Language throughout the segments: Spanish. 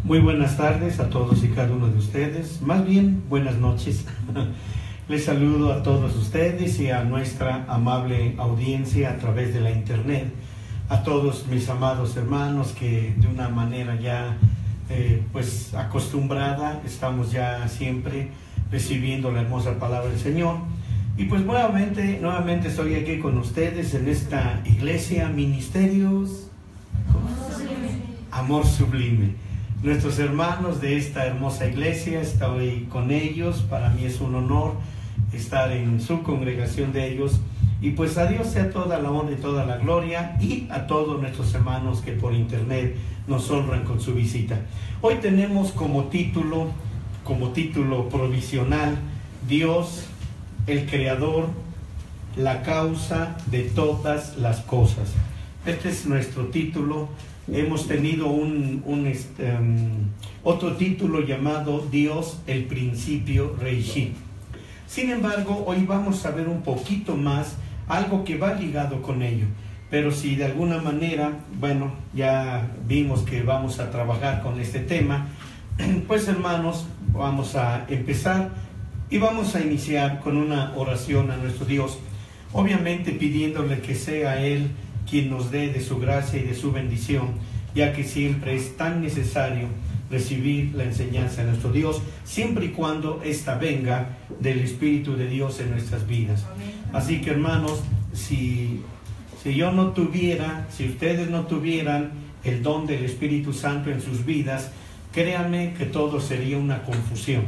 Muy buenas tardes a todos y cada uno de ustedes, más bien buenas noches. Les saludo a todos ustedes y a nuestra amable audiencia a través de la internet, a todos mis amados hermanos que de una manera ya pues acostumbrada estamos ya siempre recibiendo la hermosa palabra del Señor. Y pues nuevamente estoy aquí con ustedes en esta iglesia, Ministerios Amor Sublime. Nuestros hermanos de esta hermosa iglesia, estoy con ellos, para mí es un honor estar en su congregación de ellos, y pues a Dios sea toda la honra y toda la gloria, y a todos nuestros hermanos que por internet nos honran con su visita. Hoy tenemos como título provisional, Dios, el Creador, la causa de todas las cosas. Este es nuestro título. Hemos tenido otro título llamado Dios, el principio Reishi. Sin embargo, hoy vamos a ver un poquito más algo que va ligado con ello. Pero si de alguna manera, bueno, ya vimos que vamos a trabajar con este tema, pues hermanos, vamos a empezar y vamos a iniciar con una oración a nuestro Dios, obviamente pidiéndole que sea Él quien nos dé de su gracia y de su bendición, ya que siempre es tan necesario recibir la enseñanza de nuestro Dios, siempre y cuando ésta venga del Espíritu de Dios en nuestras vidas. Así que hermanos, si ustedes no tuvieran el don del Espíritu Santo en sus vidas, créanme que todo sería una confusión.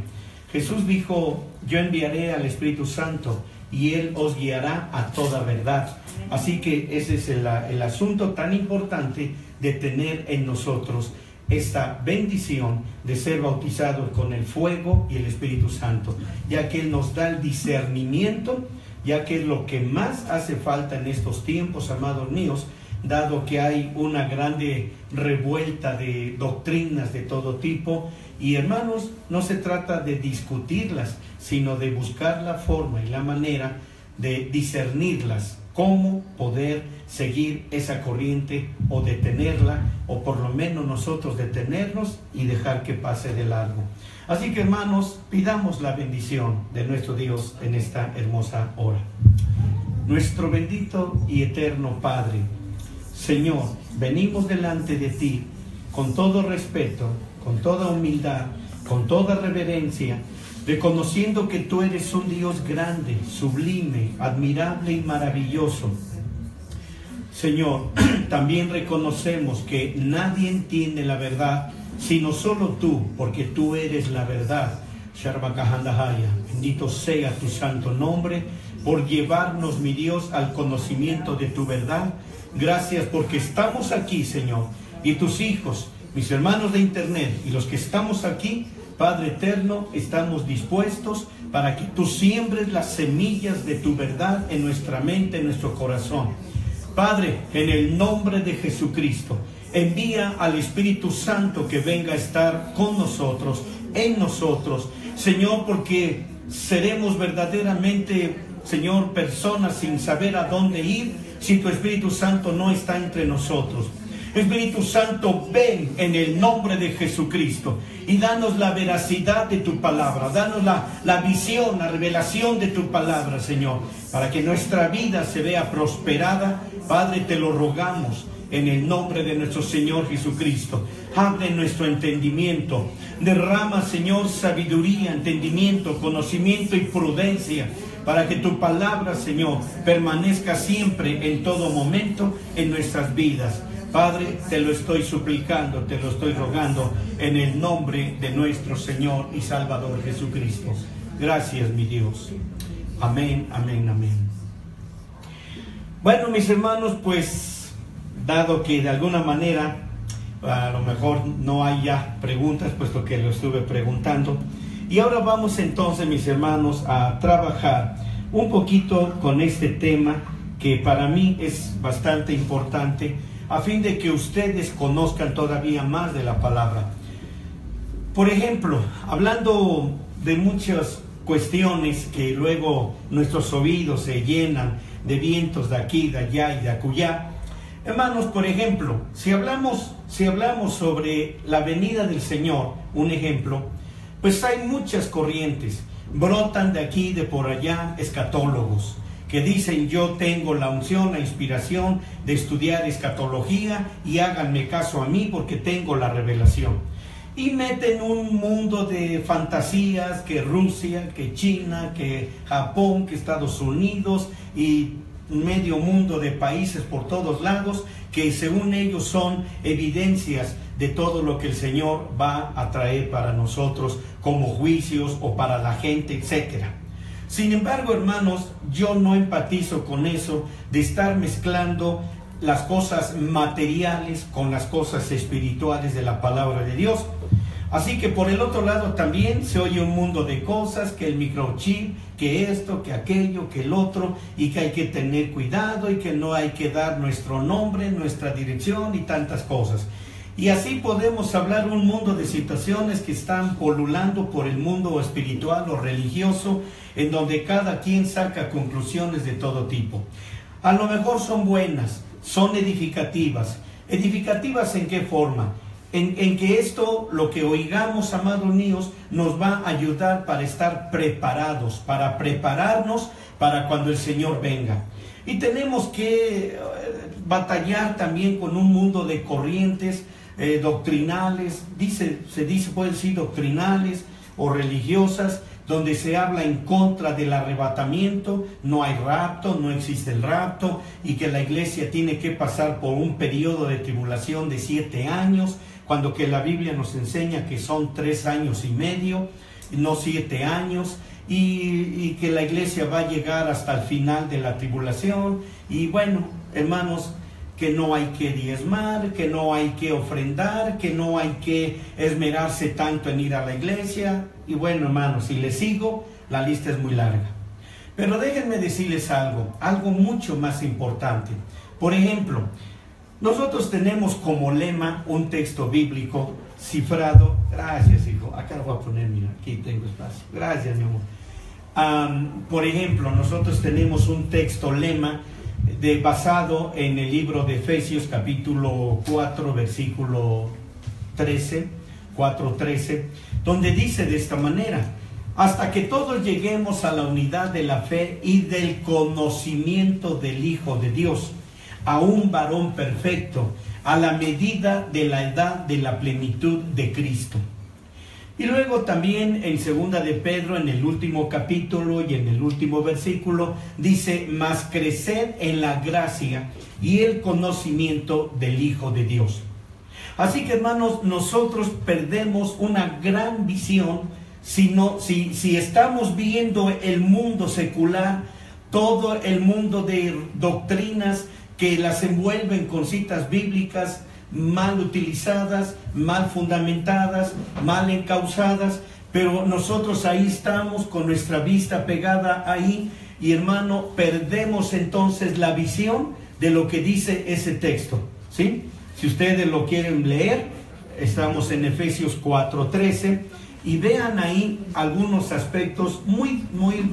Jesús dijo: yo enviaré al Espíritu Santo y Él os guiará a toda verdad. Así que ese es el asunto tan importante de tener en nosotros esta bendición de ser bautizados con el fuego y el Espíritu Santo, ya que Él nos da el discernimiento, ya que es lo que más hace falta en estos tiempos, amados míos, dado que hay una grande revuelta de doctrinas de todo tipo. Y hermanos, no se trata de discutirlas, sino de buscar la forma y la manera de discernirlas, cómo poder seguir esa corriente o detenerla, o por lo menos nosotros detenernos y dejar que pase de largo. Así que hermanos, pidamos la bendición de nuestro Dios en esta hermosa hora. Nuestro bendito y eterno Padre, Señor, venimos delante de ti con todo respeto, con toda humildad, con toda reverencia, reconociendo que tú eres un Dios grande, sublime, admirable y maravilloso. Señor, también reconocemos que nadie entiende la verdad, sino solo tú, porque tú eres la verdad. Bendito sea tu santo nombre, por llevarnos, mi Dios, al conocimiento de tu verdad. Gracias porque estamos aquí, Señor, y tus hijos, mis hermanos de internet y los que estamos aquí, Padre eterno, estamos dispuestos para que tú siembres las semillas de tu verdad en nuestra mente, en nuestro corazón. Padre, en el nombre de Jesucristo, envía al Espíritu Santo que venga a estar con nosotros, en nosotros, Señor, porque seremos verdaderamente, Señor, personas sin saber a dónde ir si tu Espíritu Santo no está entre nosotros. Espíritu Santo, ven en el nombre de Jesucristo y danos la veracidad de tu palabra, danos la visión, la revelación de tu palabra, Señor, para que nuestra vida se vea prosperada. Padre, te lo rogamos en el nombre de nuestro Señor Jesucristo. Abre nuestro entendimiento, derrama, Señor, sabiduría, entendimiento, conocimiento y prudencia, para que tu palabra, Señor, permanezca siempre, en todo momento, en nuestras vidas. Padre, te lo estoy suplicando, te lo estoy rogando en el nombre de nuestro Señor y Salvador Jesucristo. Gracias, mi Dios. Amén, amén, amén. Bueno, mis hermanos, pues, dado que de alguna manera a lo mejor no hay ya preguntas, puesto que lo estuve preguntando, y ahora vamos entonces, mis hermanos, a trabajar un poquito con este tema que para mí es bastante importante, a fin de que ustedes conozcan todavía más de la palabra. Por ejemplo, hablando de muchas cuestiones que luego nuestros oídos se llenan de vientos de aquí, de allá y de acullá, Hermanos, por ejemplo, si hablamos sobre la venida del Señor, un ejemplo, pues hay muchas corrientes, brotan de aquí, de por allá, escatólogos, que dicen: yo tengo la unción, la inspiración de estudiar escatología y háganme caso a mí porque tengo la revelación. Y meten un mundo de fantasías, que Rusia, que China, que Japón, que Estados Unidos y medio mundo de países por todos lados, que según ellos son evidencias de todo lo que el Señor va a traer para nosotros como juicios o para la gente, etcétera. Sin embargo, hermanos, yo no empatizo con eso de estar mezclando las cosas materiales con las cosas espirituales de la palabra de Dios. Así que por el otro lado también se oye un mundo de cosas, que el microchip, que esto, que aquello, que el otro, y que hay que tener cuidado y que no hay que dar nuestro nombre, nuestra dirección y tantas cosas. Y así podemos hablar un mundo de situaciones que están polulando por el mundo espiritual o religioso, en donde cada quien saca conclusiones de todo tipo. A lo mejor son buenas, son edificativas. ¿Edificativas en qué forma? En que esto, lo que oigamos, amados míos, nos va a ayudar para estar preparados, para prepararnos para cuando el Señor venga. Y tenemos que batallar también con un mundo de corrientes doctrinales, puede decir doctrinales o religiosas, donde se habla en contra del arrebatamiento. No hay rapto, no existe el rapto, y que la iglesia tiene que pasar por un periodo de tribulación de 7 años, cuando que la Biblia nos enseña que son 3 años y medio, no 7 años, y que la iglesia va a llegar hasta el final de la tribulación. Y bueno, hermanos, que no hay que diezmar, que no hay que ofrendar, que no hay que esmerarse tanto en ir a la iglesia. Y bueno, hermanos, si les sigo, la lista es muy larga. Pero déjenme decirles algo mucho más importante. Por ejemplo, nosotros tenemos como lema un texto bíblico cifrado. Gracias, hijo. Acá lo voy a poner, mira, aquí tengo espacio. Gracias, mi amor. Por ejemplo, nosotros tenemos un texto lema basado en el libro de Efesios, capítulo 4, versículo 13, 4:13, donde dice de esta manera: hasta que todos lleguemos a la unidad de la fe y del conocimiento del Hijo de Dios, a un varón perfecto, a la medida de la edad de la plenitud de Cristo. Y luego también en 2 de Pedro, en el último capítulo y en el último versículo, dice: mas creced en la gracia y el conocimiento del Hijo de Dios. Así que, hermanos, nosotros perdemos una gran visión si estamos viendo el mundo secular, todo el mundo de doctrinas que las envuelven con citas bíblicas mal utilizadas, mal fundamentadas, mal encausadas, pero nosotros ahí estamos con nuestra vista pegada ahí, y hermano, perdemos entonces la visión de lo que dice ese texto, ¿sí? Si ustedes lo quieren leer, estamos en Efesios 4:13, y vean ahí algunos aspectos muy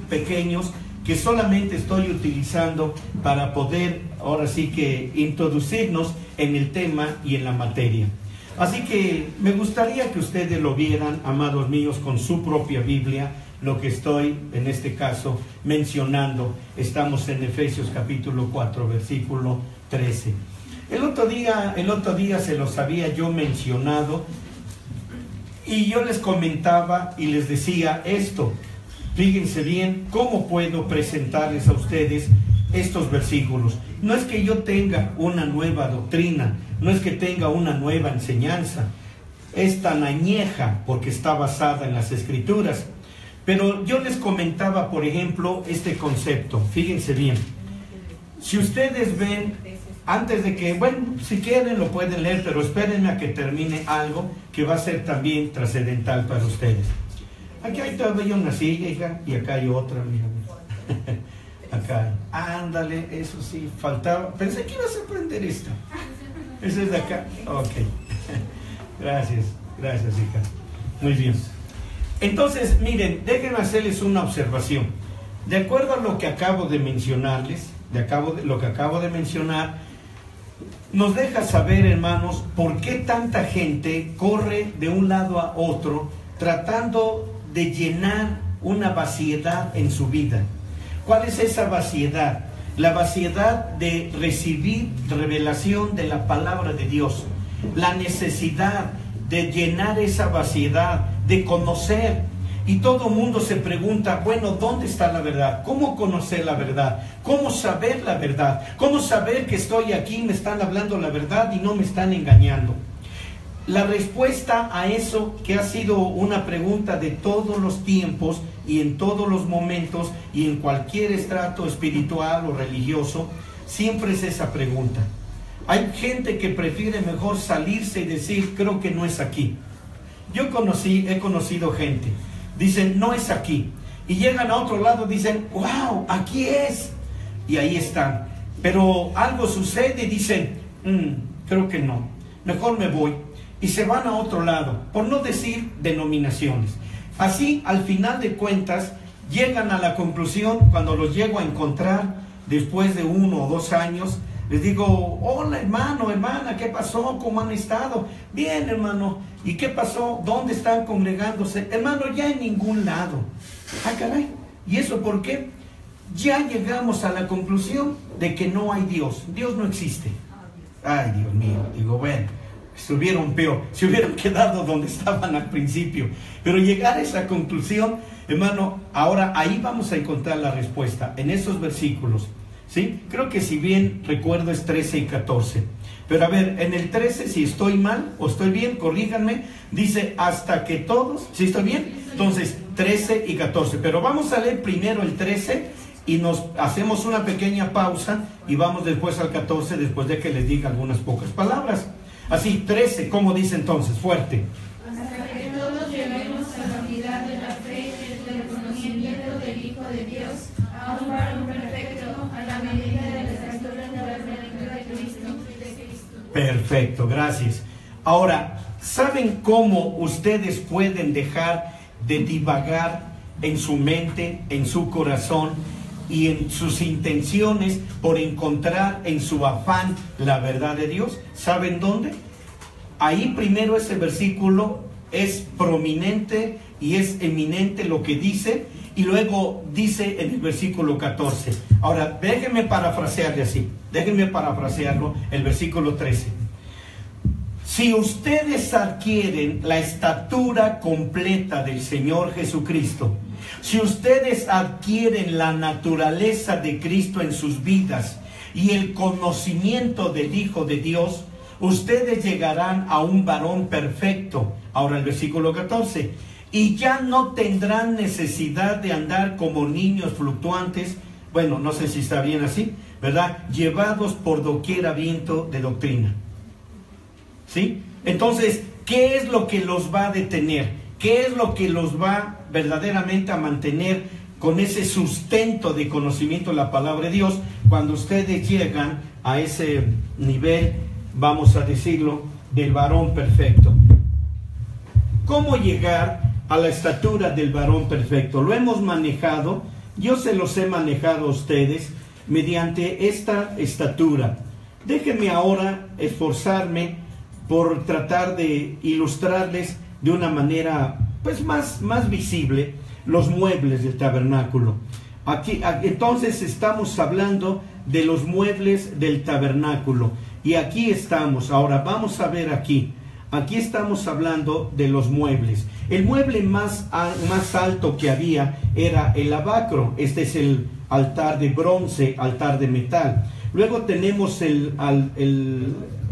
pequeños que solamente estoy utilizando para poder, ahora sí que, introducirnos en el tema y en la materia. Así que me gustaría que ustedes lo vieran, amados míos, con su propia Biblia, lo que estoy, en este caso, mencionando. Estamos en Efesios capítulo 4, versículo 13. El otro día se los había yo mencionado, y yo les comentaba y les decía esto. Fíjense bien cómo puedo presentarles a ustedes estos versículos. No es que yo tenga una nueva doctrina, no es que tenga una nueva enseñanza. Es tan añeja porque está basada en las Escrituras. Pero yo les comentaba, por ejemplo, este concepto. Fíjense bien. Si ustedes ven, antes de que, bueno, si quieren lo pueden leer, pero espérenme a que termine algo que va a ser también trascendental para ustedes. Aquí hay todavía una silla, hija, y acá hay otra, mira. Acá, ándale, eso sí, faltaba. Pensé que ibas a aprender esta. Esa es de acá. Ok. Gracias, hija. Muy bien. Entonces, miren, déjenme hacerles una observación. De acuerdo a lo que acabo de mencionarles, lo que acabo de mencionar, nos deja saber, hermanos, por qué tanta gente corre de un lado a otro tratando de llenar una vaciedad en su vida. ¿Cuál es esa vaciedad? La vaciedad de recibir revelación de la palabra de Dios, la necesidad de llenar esa vaciedad, de conocer. Y todo el mundo se pregunta, bueno, ¿dónde está la verdad? ¿Cómo conocer la verdad? ¿Cómo saber la verdad? ¿Cómo saber que estoy aquí, me están hablando la verdad y no me están engañando? La respuesta a eso, que ha sido una pregunta de todos los tiempos y en todos los momentos y en cualquier estrato espiritual o religioso, siempre es esa pregunta. Hay gente que prefiere mejor salirse y decir, creo que no es aquí. He conocido gente, dicen, no es aquí. Y llegan a otro lado, dicen, wow, aquí es. Y ahí están. Pero algo sucede y dicen, creo que no, mejor me voy. Y se van a otro lado, por no decir denominaciones. Así, al final de cuentas, llegan a la conclusión, cuando los llego a encontrar, después de 1 o 2 años, les digo, hola hermano, hermana, ¿qué pasó? ¿Cómo han estado? Bien, hermano. ¿Y qué pasó? ¿Dónde están congregándose? Hermano, ya en ningún lado. Ah, caray. ¿Y eso por qué? Ya llegamos a la conclusión de que no hay Dios. Dios no existe. Ay, Dios mío. Digo, bueno, estuvieron peor. Se hubieran quedado donde estaban al principio. Pero llegar a esa conclusión, hermano, ahora ahí vamos a encontrar la respuesta. En esos versículos. ¿Sí? Creo que si bien recuerdo es 13 y 14. Pero a ver, en el 13, si estoy mal o estoy bien, corríjanme. Dice, hasta que todos, ¿sí estoy bien? Entonces, 13 y 14. Pero vamos a leer primero el 13 y nos hacemos una pequeña pausa y vamos después al 14, después de que les diga algunas pocas palabras. Así, 13, ¿cómo dice entonces? Fuerte. Hasta que todos lleguemos a la unidad de la fe y del conocimiento del Hijo de Dios, a un varón perfecto, a la medida de la estatura de la plenitud de Cristo. Perfecto, gracias. Ahora, ¿saben cómo ustedes pueden dejar de divagar en su mente, en su corazón y en sus intenciones por encontrar en su afán la verdad de Dios? ¿Saben dónde? Ahí primero ese versículo es prominente y es eminente lo que dice, y luego dice en el versículo 14. Ahora, déjenme parafrasearle así, déjenme parafrasearlo, el versículo 13. Si ustedes adquieren la estatura completa del Señor Jesucristo, si ustedes adquieren la naturaleza de Cristo en sus vidas y el conocimiento del Hijo de Dios, ustedes llegarán a un varón perfecto. Ahora el versículo 14. Y ya no tendrán necesidad de andar como niños fluctuantes, bueno, no sé si está bien así, ¿verdad? Llevados por doquiera viento de doctrina. ¿Sí? Entonces, ¿qué es lo que los va a detener? ¿Qué es lo que los va verdaderamente a mantener con ese sustento de conocimiento de la palabra de Dios cuando ustedes llegan a ese nivel, vamos a decirlo, del varón perfecto? ¿Cómo llegar a la estatura del varón perfecto? Lo hemos manejado, yo se los he manejado a ustedes mediante esta estatura. Déjenme ahora esforzarme por tratar de ilustrarles de una manera pues más visible los muebles del tabernáculo. Aquí entonces estamos hablando de los muebles del tabernáculo y aquí estamos. Ahora vamos a ver aquí estamos hablando de los muebles. El mueble más alto que había era el lavacro. Este es el altar de bronce, altar de metal. Luego tenemos el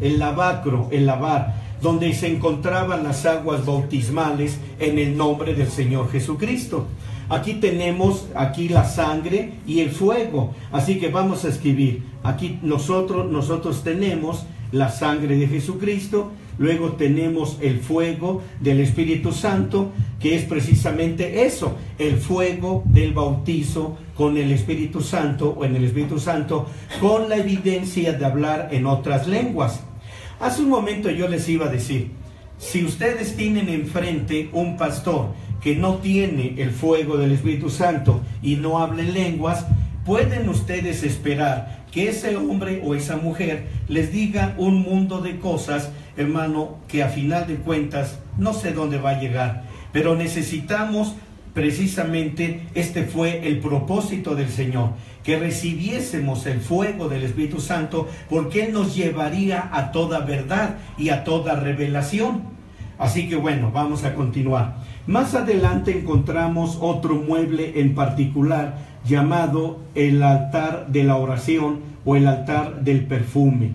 lavacro, el lavar, donde se encontraban las aguas bautismales en el nombre del Señor Jesucristo. Aquí tenemos la sangre y el fuego. Así que vamos a escribir. Aquí nosotros tenemos la sangre de Jesucristo. Luego tenemos el fuego del Espíritu Santo, que es precisamente eso, el fuego del bautizo con el Espíritu Santo o en el Espíritu Santo, con la evidencia de hablar en otras lenguas. Hace un momento yo les iba a decir, si ustedes tienen enfrente un pastor que no tiene el fuego del Espíritu Santo y no habla en lenguas, pueden ustedes esperar que ese hombre o esa mujer les diga un mundo de cosas, hermano, que a final de cuentas no sé dónde va a llegar, pero necesitamos precisamente, este fue el propósito del Señor, que recibiésemos el fuego del Espíritu Santo, porque Él nos llevaría a toda verdad y a toda revelación. Así que bueno, vamos a continuar. Más adelante encontramos otro mueble en particular llamado el altar de la oración o el altar del perfume.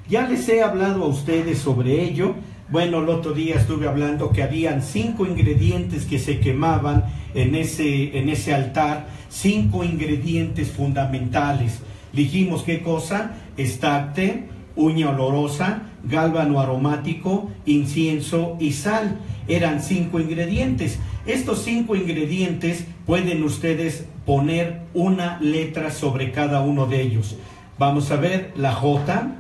Ya les he hablado a ustedes sobre ello. Bueno, el otro día estuve hablando que habían 5 ingredientes que se quemaban en ese altar, 5 ingredientes fundamentales. Dijimos qué cosa: estacte, uña olorosa, gálbano aromático, incienso y sal. Eran 5 ingredientes. Estos 5 ingredientes pueden ustedes poner una letra sobre cada uno de ellos. Vamos a ver la J,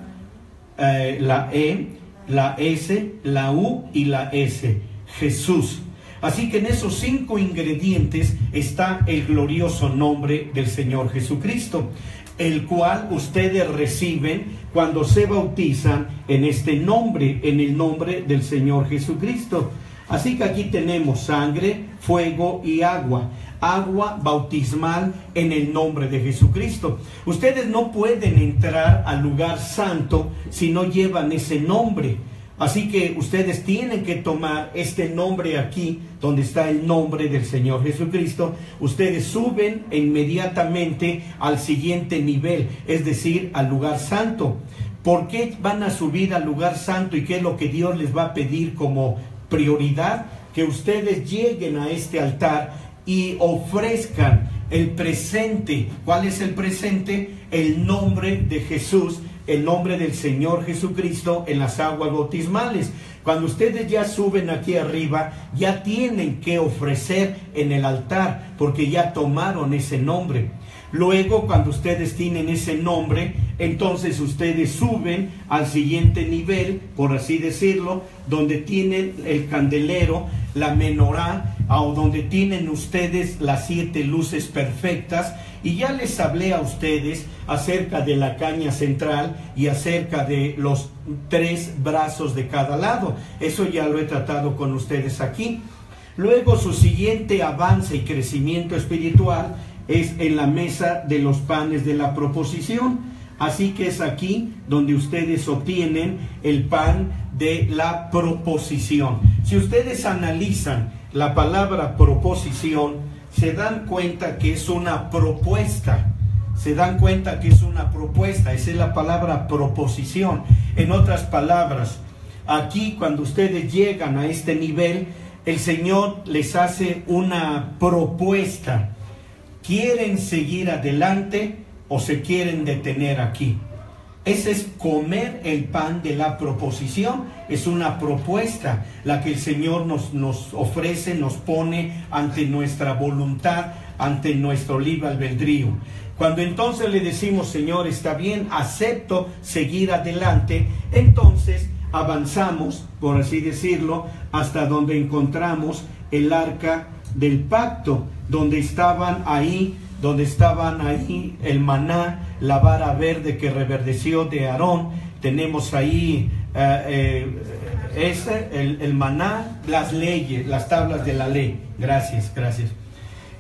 la E, la S, la U y la S. Jesús. Así que en esos 5 ingredientes está el glorioso nombre del Señor Jesucristo, el cual ustedes reciben cuando se bautizan en este nombre, en el nombre del Señor Jesucristo. Así que aquí tenemos sangre, fuego y agua. Agua bautismal en el nombre de Jesucristo. Ustedes no pueden entrar al lugar santo si no llevan ese nombre. Así que ustedes tienen que tomar este nombre aquí, donde está el nombre del Señor Jesucristo. Ustedes suben inmediatamente al siguiente nivel, es decir, al lugar santo. ¿Por qué van a subir al lugar santo y qué es lo que Dios les va a pedir como prioridad? Que ustedes lleguen a este altar y ofrezcan el presente. ¿Cuál es el presente? El nombre de Jesús, el nombre del Señor Jesucristo en las aguas bautismales. Cuando ustedes ya suben aquí arriba, ya tienen que ofrecer en el altar, porque ya tomaron ese nombre. Luego, cuando ustedes tienen ese nombre, entonces ustedes suben al siguiente nivel, por así decirlo, donde tienen el candelero, la menorá, o donde tienen ustedes las 7 luces perfectas. Y ya les hablé a ustedes acerca de la caña central y acerca de los 3 brazos de cada lado. Eso ya lo he tratado con ustedes aquí. Luego, su siguiente avance y crecimiento espiritual es en la mesa de los panes de la proposición. Así que es aquí donde ustedes obtienen el pan de la proposición. Si ustedes analizan la palabra proposición, se dan cuenta que es una propuesta. Se dan cuenta que es una propuesta. Esa es la palabra proposición. En otras palabras, aquí cuando ustedes llegan a este nivel, el Señor les hace una propuesta. ¿Quieren seguir adelante o se quieren detener aquí? Ese es comer el pan de la proposición. Es una propuesta la que el Señor nos ofrece, nos pone ante nuestra voluntad, ante nuestro libre albedrío. Cuando entonces le decimos: Señor, está bien, acepto seguir adelante, entonces avanzamos, por así decirlo, hasta donde encontramos el arca del pacto, donde estaban ahí el maná, la vara verde que reverdeció de Aarón. Tenemos ahí el maná, las leyes, las tablas de la ley. Gracias.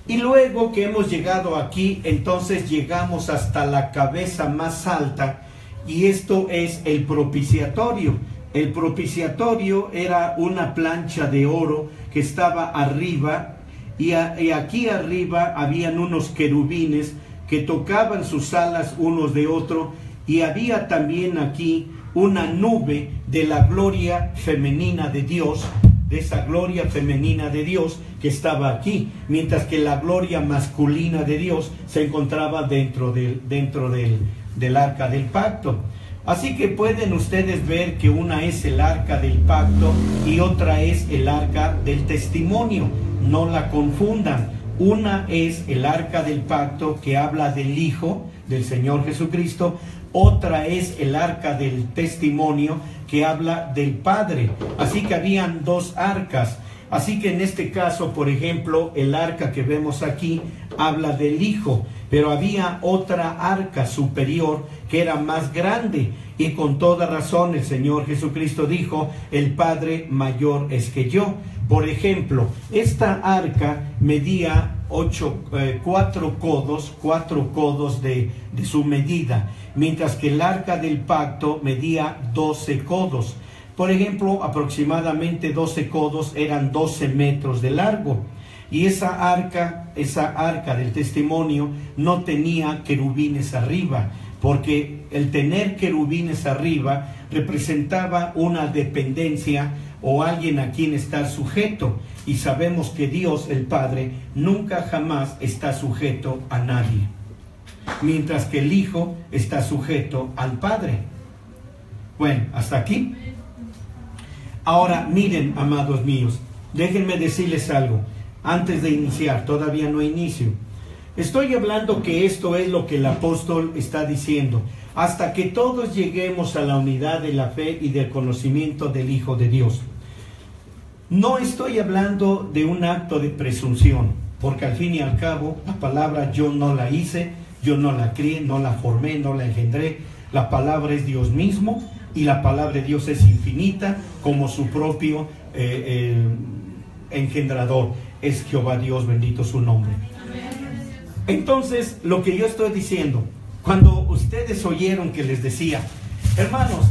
Y luego que hemos llegado aquí, entonces llegamos hasta la cabeza más alta, y esto es el propiciatorio. El propiciatorio era una plancha de oro que estaba arriba, y aquí arriba habían unos querubines que tocaban sus alas unos de otro, y había también aquí una nube de la gloria femenina de Dios, de esa gloria femenina de Dios que estaba aquí, mientras que la gloria masculina de Dios se encontraba dentro del arca del pacto. Así que pueden ustedes ver que una es el arca del pacto y otra es el arca del testimonio. No la confundan. Una es el arca del pacto, que habla del Hijo, del Señor Jesucristo. Otra es el arca del testimonio, que habla del Padre. Así que habían 2 arcas. Así que en este caso, por ejemplo, el arca que vemos aquí habla del Hijo, pero había otra arca superior que era más grande, y con toda razón el Señor Jesucristo dijo: el Padre mayor es que yo. Por ejemplo, esta arca medía 4 codos de su medida, mientras que el arca del pacto medía 12 codos. Por ejemplo, aproximadamente 12 codos eran 12 metros de largo. Y esa arca del testimonio no tenía querubines arriba, porque el tener querubines arriba representaba una dependencia o alguien a quien estar sujeto. Y sabemos que Dios, el Padre, nunca jamás está sujeto a nadie, mientras que el Hijo está sujeto al Padre. Bueno, hasta aquí. Ahora miren, amados míos, déjenme decirles algo antes de iniciar. Todavía no inicio. Estoy hablando que esto es lo que el apóstol está diciendo: hasta que todos lleguemos a la unidad de la fe y del conocimiento del Hijo de Dios. No estoy hablando de un acto de presunción, porque al fin y al cabo la palabra yo no la hice, yo no la crié, no la formé, no la engendré. La palabra es Dios mismo, y la palabra de Dios es infinita, como su propio engendrador es Jehová Dios, bendito su nombre. Entonces, lo que yo estoy diciendo, cuando ustedes oyeron que les decía, hermanos,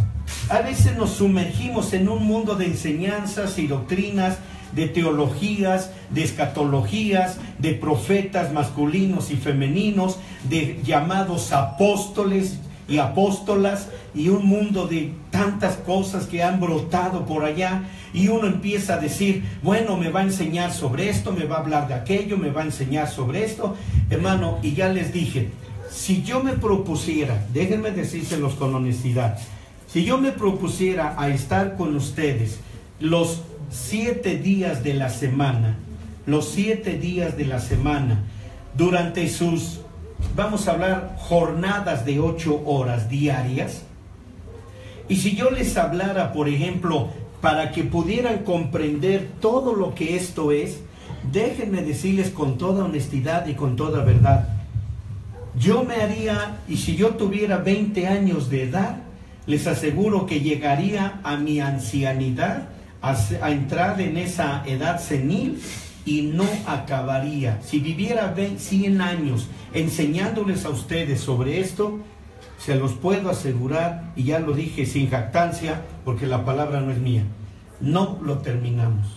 a veces nos sumergimos en un mundo de enseñanzas y doctrinas, de teologías, de escatologías, de profetas masculinos y femeninos, de llamados apóstoles y apóstolas, y un mundo de tantas cosas que han brotado por allá, y uno empieza a decir, bueno, me va a enseñar sobre esto, me va a hablar de aquello, me va a enseñar sobre esto. Hermano, y ya les dije, si yo me propusiera, déjenme decírselos con honestidad, si yo me propusiera a estar con ustedes los 7 días de la semana, durante sus, vamos a hablar, jornadas de 8 horas diarias, y si yo les hablara, por ejemplo, para que pudieran comprender todo lo que esto es, déjenme decirles con toda honestidad y con toda verdad, yo me haría, y si yo tuviera 20 años de edad, les aseguro que llegaría a mi ancianidad, a entrar en esa edad senil, y no acabaría. Si viviera 100 años enseñándoles a ustedes sobre esto, se los puedo asegurar, y ya lo dije sin jactancia, porque la palabra no es mía, no lo terminamos.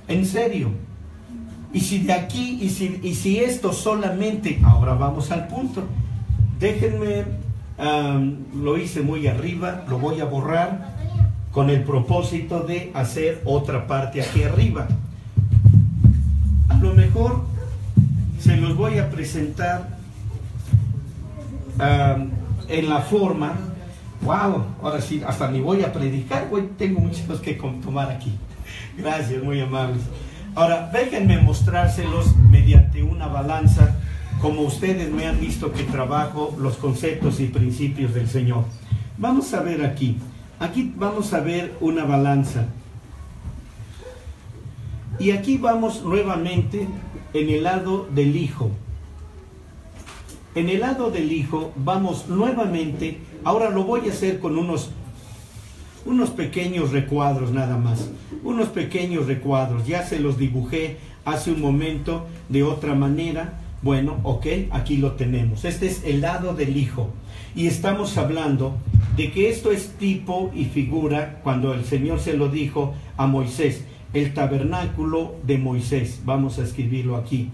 En serio. Y si de aquí, y si esto solamente, ahora vamos al punto, déjenme, lo hice muy arriba, lo voy a borrar con el propósito de hacer otra parte aquí arriba. A lo mejor se los voy a presentar en la forma, wow, ahora sí, hasta ni voy a predicar, tengo muchos que tomar aquí. Gracias, muy amables. Ahora, déjenme mostrárselos mediante una balanza, como ustedes me han visto que trabajo los conceptos y principios del Señor. Vamos a ver aquí vamos a ver una balanza. Y aquí vamos nuevamente en el lado del Hijo. En el lado del Hijo vamos nuevamente, ahora lo voy a hacer con unos pequeños recuadros nada más. Unos pequeños recuadros, ya se los dibujé hace un momento de otra manera. Bueno, ok, aquí lo tenemos. Este es el lado del Hijo. Y estamos hablando de que esto es tipo y figura cuando el Señor se lo dijo a Moisés. El tabernáculo de Moisés. Vamos a escribirlo aquí.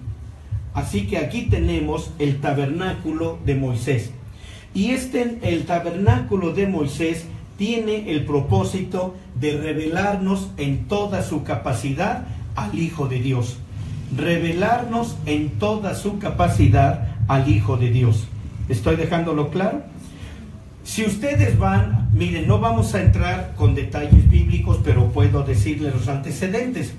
Así que aquí tenemos el tabernáculo de Moisés. Y el tabernáculo de Moisés tiene el propósito de revelarnos en toda su capacidad al Hijo de Dios. Revelarnos en toda su capacidad al Hijo de Dios. ¿Estoy dejándolo claro? Si ustedes van, miren, no vamos a entrar con detalles bíblicos, pero puedo decirles los antecedentes.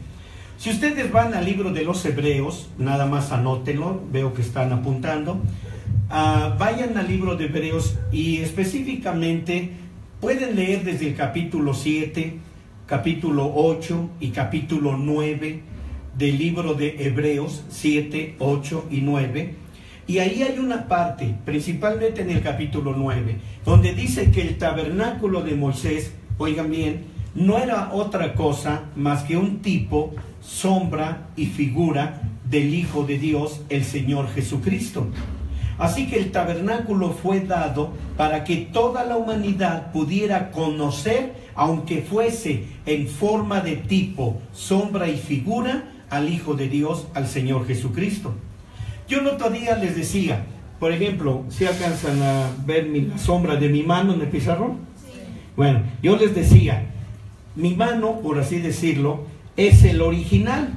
Si ustedes van al libro de los Hebreos, nada más anótenlo, veo que están apuntando. Vayan al libro de Hebreos y específicamente pueden leer desde el capítulo 7, capítulo 8 y capítulo 9 del libro de Hebreos 7, 8 y 9. Y ahí hay una parte, principalmente en el capítulo 9, donde dice que el tabernáculo de Moisés, oigan bien, no era otra cosa más que un tipo, sombra y figura del Hijo de Dios, el Señor Jesucristo. Así que el tabernáculo fue dado para que toda la humanidad pudiera conocer, aunque fuese en forma de tipo, sombra y figura, al Hijo de Dios, al Señor Jesucristo. Yo el otro día les decía, por ejemplo, ¿si alcanzan a ver la sombra de mi mano en el pizarrón? Sí. Bueno, yo les decía, mi mano, por así decirlo, es el original.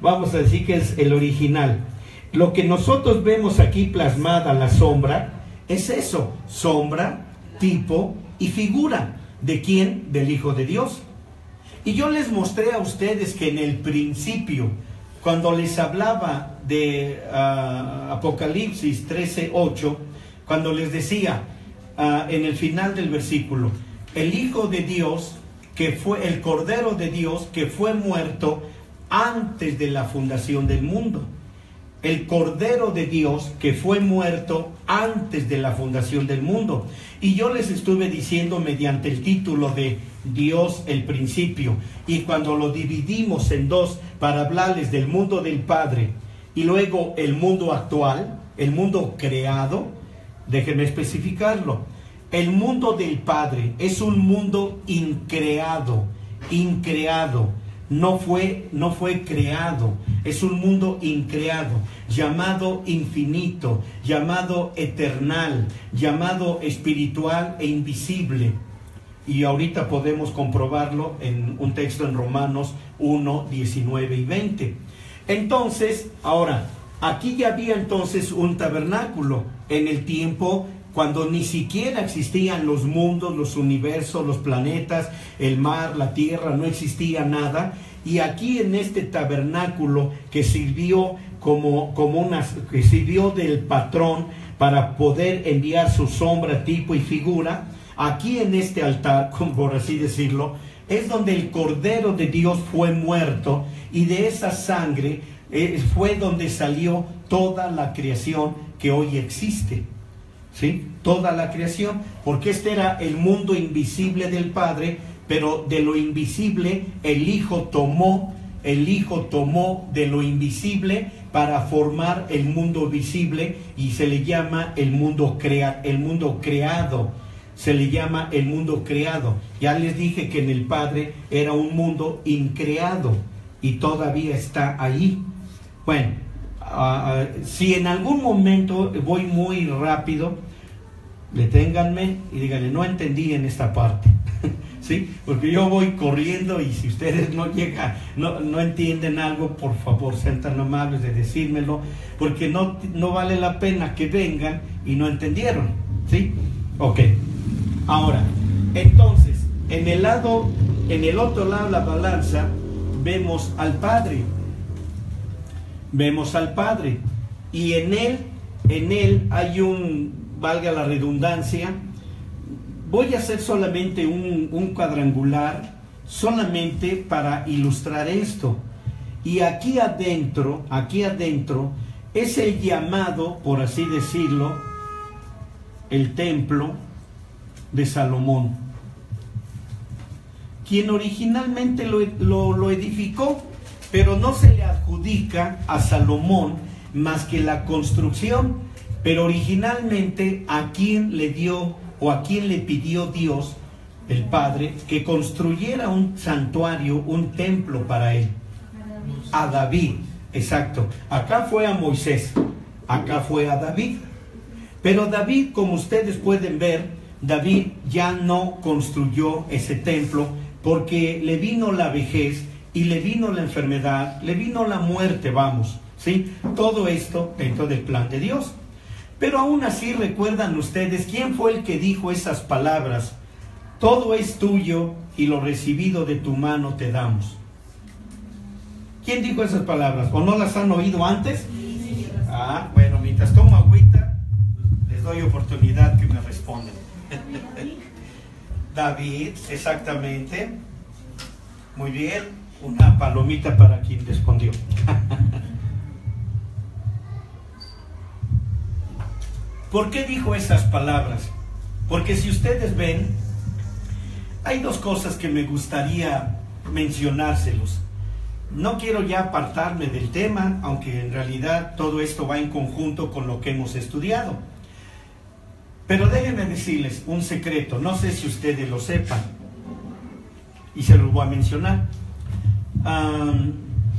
Vamos a decir que es el original. Lo que nosotros vemos aquí plasmada, la sombra, es eso, sombra, tipo y figura. ¿De quién? Del Hijo de Dios. Y yo les mostré a ustedes que en el principio, cuando les hablaba de Apocalipsis 13:8, cuando les decía en el final del versículo, el Hijo de Dios, que fue el Cordero de Dios, que fue muerto antes de la fundación del mundo. El Cordero de Dios que fue muerto antes de la fundación del mundo. Y yo les estuve diciendo mediante el título de Dios el principio, y cuando lo dividimos en dos para hablarles del mundo del Padre y luego el mundo actual, el mundo creado, déjenme especificarlo. El mundo del Padre es un mundo increado, no fue creado, es un mundo increado, llamado infinito, llamado eternal, llamado espiritual e invisible. Y ahorita podemos comprobarlo en un texto en Romanos 1, 19 y 20. Entonces, ahora, aquí ya había entonces un tabernáculo en el tiempo cuando ni siquiera existían los mundos, los universos, los planetas, el mar, la tierra, no existía nada. Y aquí en este tabernáculo que sirvió que sirvió del patrón para poder enviar su sombra, tipo y figura, aquí en este altar, por así decirlo, es donde el Cordero de Dios fue muerto, y de esa sangre fue donde salió toda la creación que hoy existe. ¿Sí? Toda la creación, porque este era el mundo invisible del Padre, pero de lo invisible el Hijo tomó de lo invisible para formar el mundo visible, y se le llama el mundo creado. Se le llama el mundo creado. Ya les dije que en el Padre era un mundo increado y todavía está ahí. Bueno, si en algún momento voy muy rápido, deténganme y díganle, no entendí en esta parte. ¿Sí? Porque yo voy corriendo, y si ustedes no entienden algo, por favor, sean tan amables de decírmelo, porque no vale la pena que vengan y no entendieron. ¿Sí? Ok. Ahora, entonces, en el otro lado de la balanza, vemos al Padre. Vemos al Padre. Y en él hay valga la redundancia, voy a hacer solamente un cuadrangular, solamente para ilustrar esto. Y aquí adentro, es el llamado, por así decirlo, el templo de Salomón, quien originalmente lo edificó, pero no se le adjudica a Salomón más que la construcción. Pero originalmente, ¿a quién le dio o a quién le pidió Dios, el Padre, que construyera un santuario, un templo para él? A David, exacto. Acá fue a Moisés, acá fue a David. Pero David, como ustedes pueden ver, David ya no construyó ese templo, porque le vino la vejez y le vino la enfermedad, le vino la muerte, ¿sí? Todo esto dentro del plan de Dios. Pero aún así, recuerdan ustedes quién fue el que dijo esas palabras: todo es tuyo y lo recibido de tu mano te damos. ¿Quién dijo esas palabras? ¿O no las han oído antes? Bueno, mientras tomo agüita, les doy oportunidad que me respondan. David, exactamente. Muy bien, una palomita para quien respondió. ¿Por qué dijo esas palabras? Porque si ustedes ven, hay dos cosas que me gustaría mencionárselos. No quiero ya apartarme del tema, aunque en realidad todo esto va en conjunto con lo que hemos estudiado. Pero déjenme decirles un secreto, no sé si ustedes lo sepan, y se los voy a mencionar.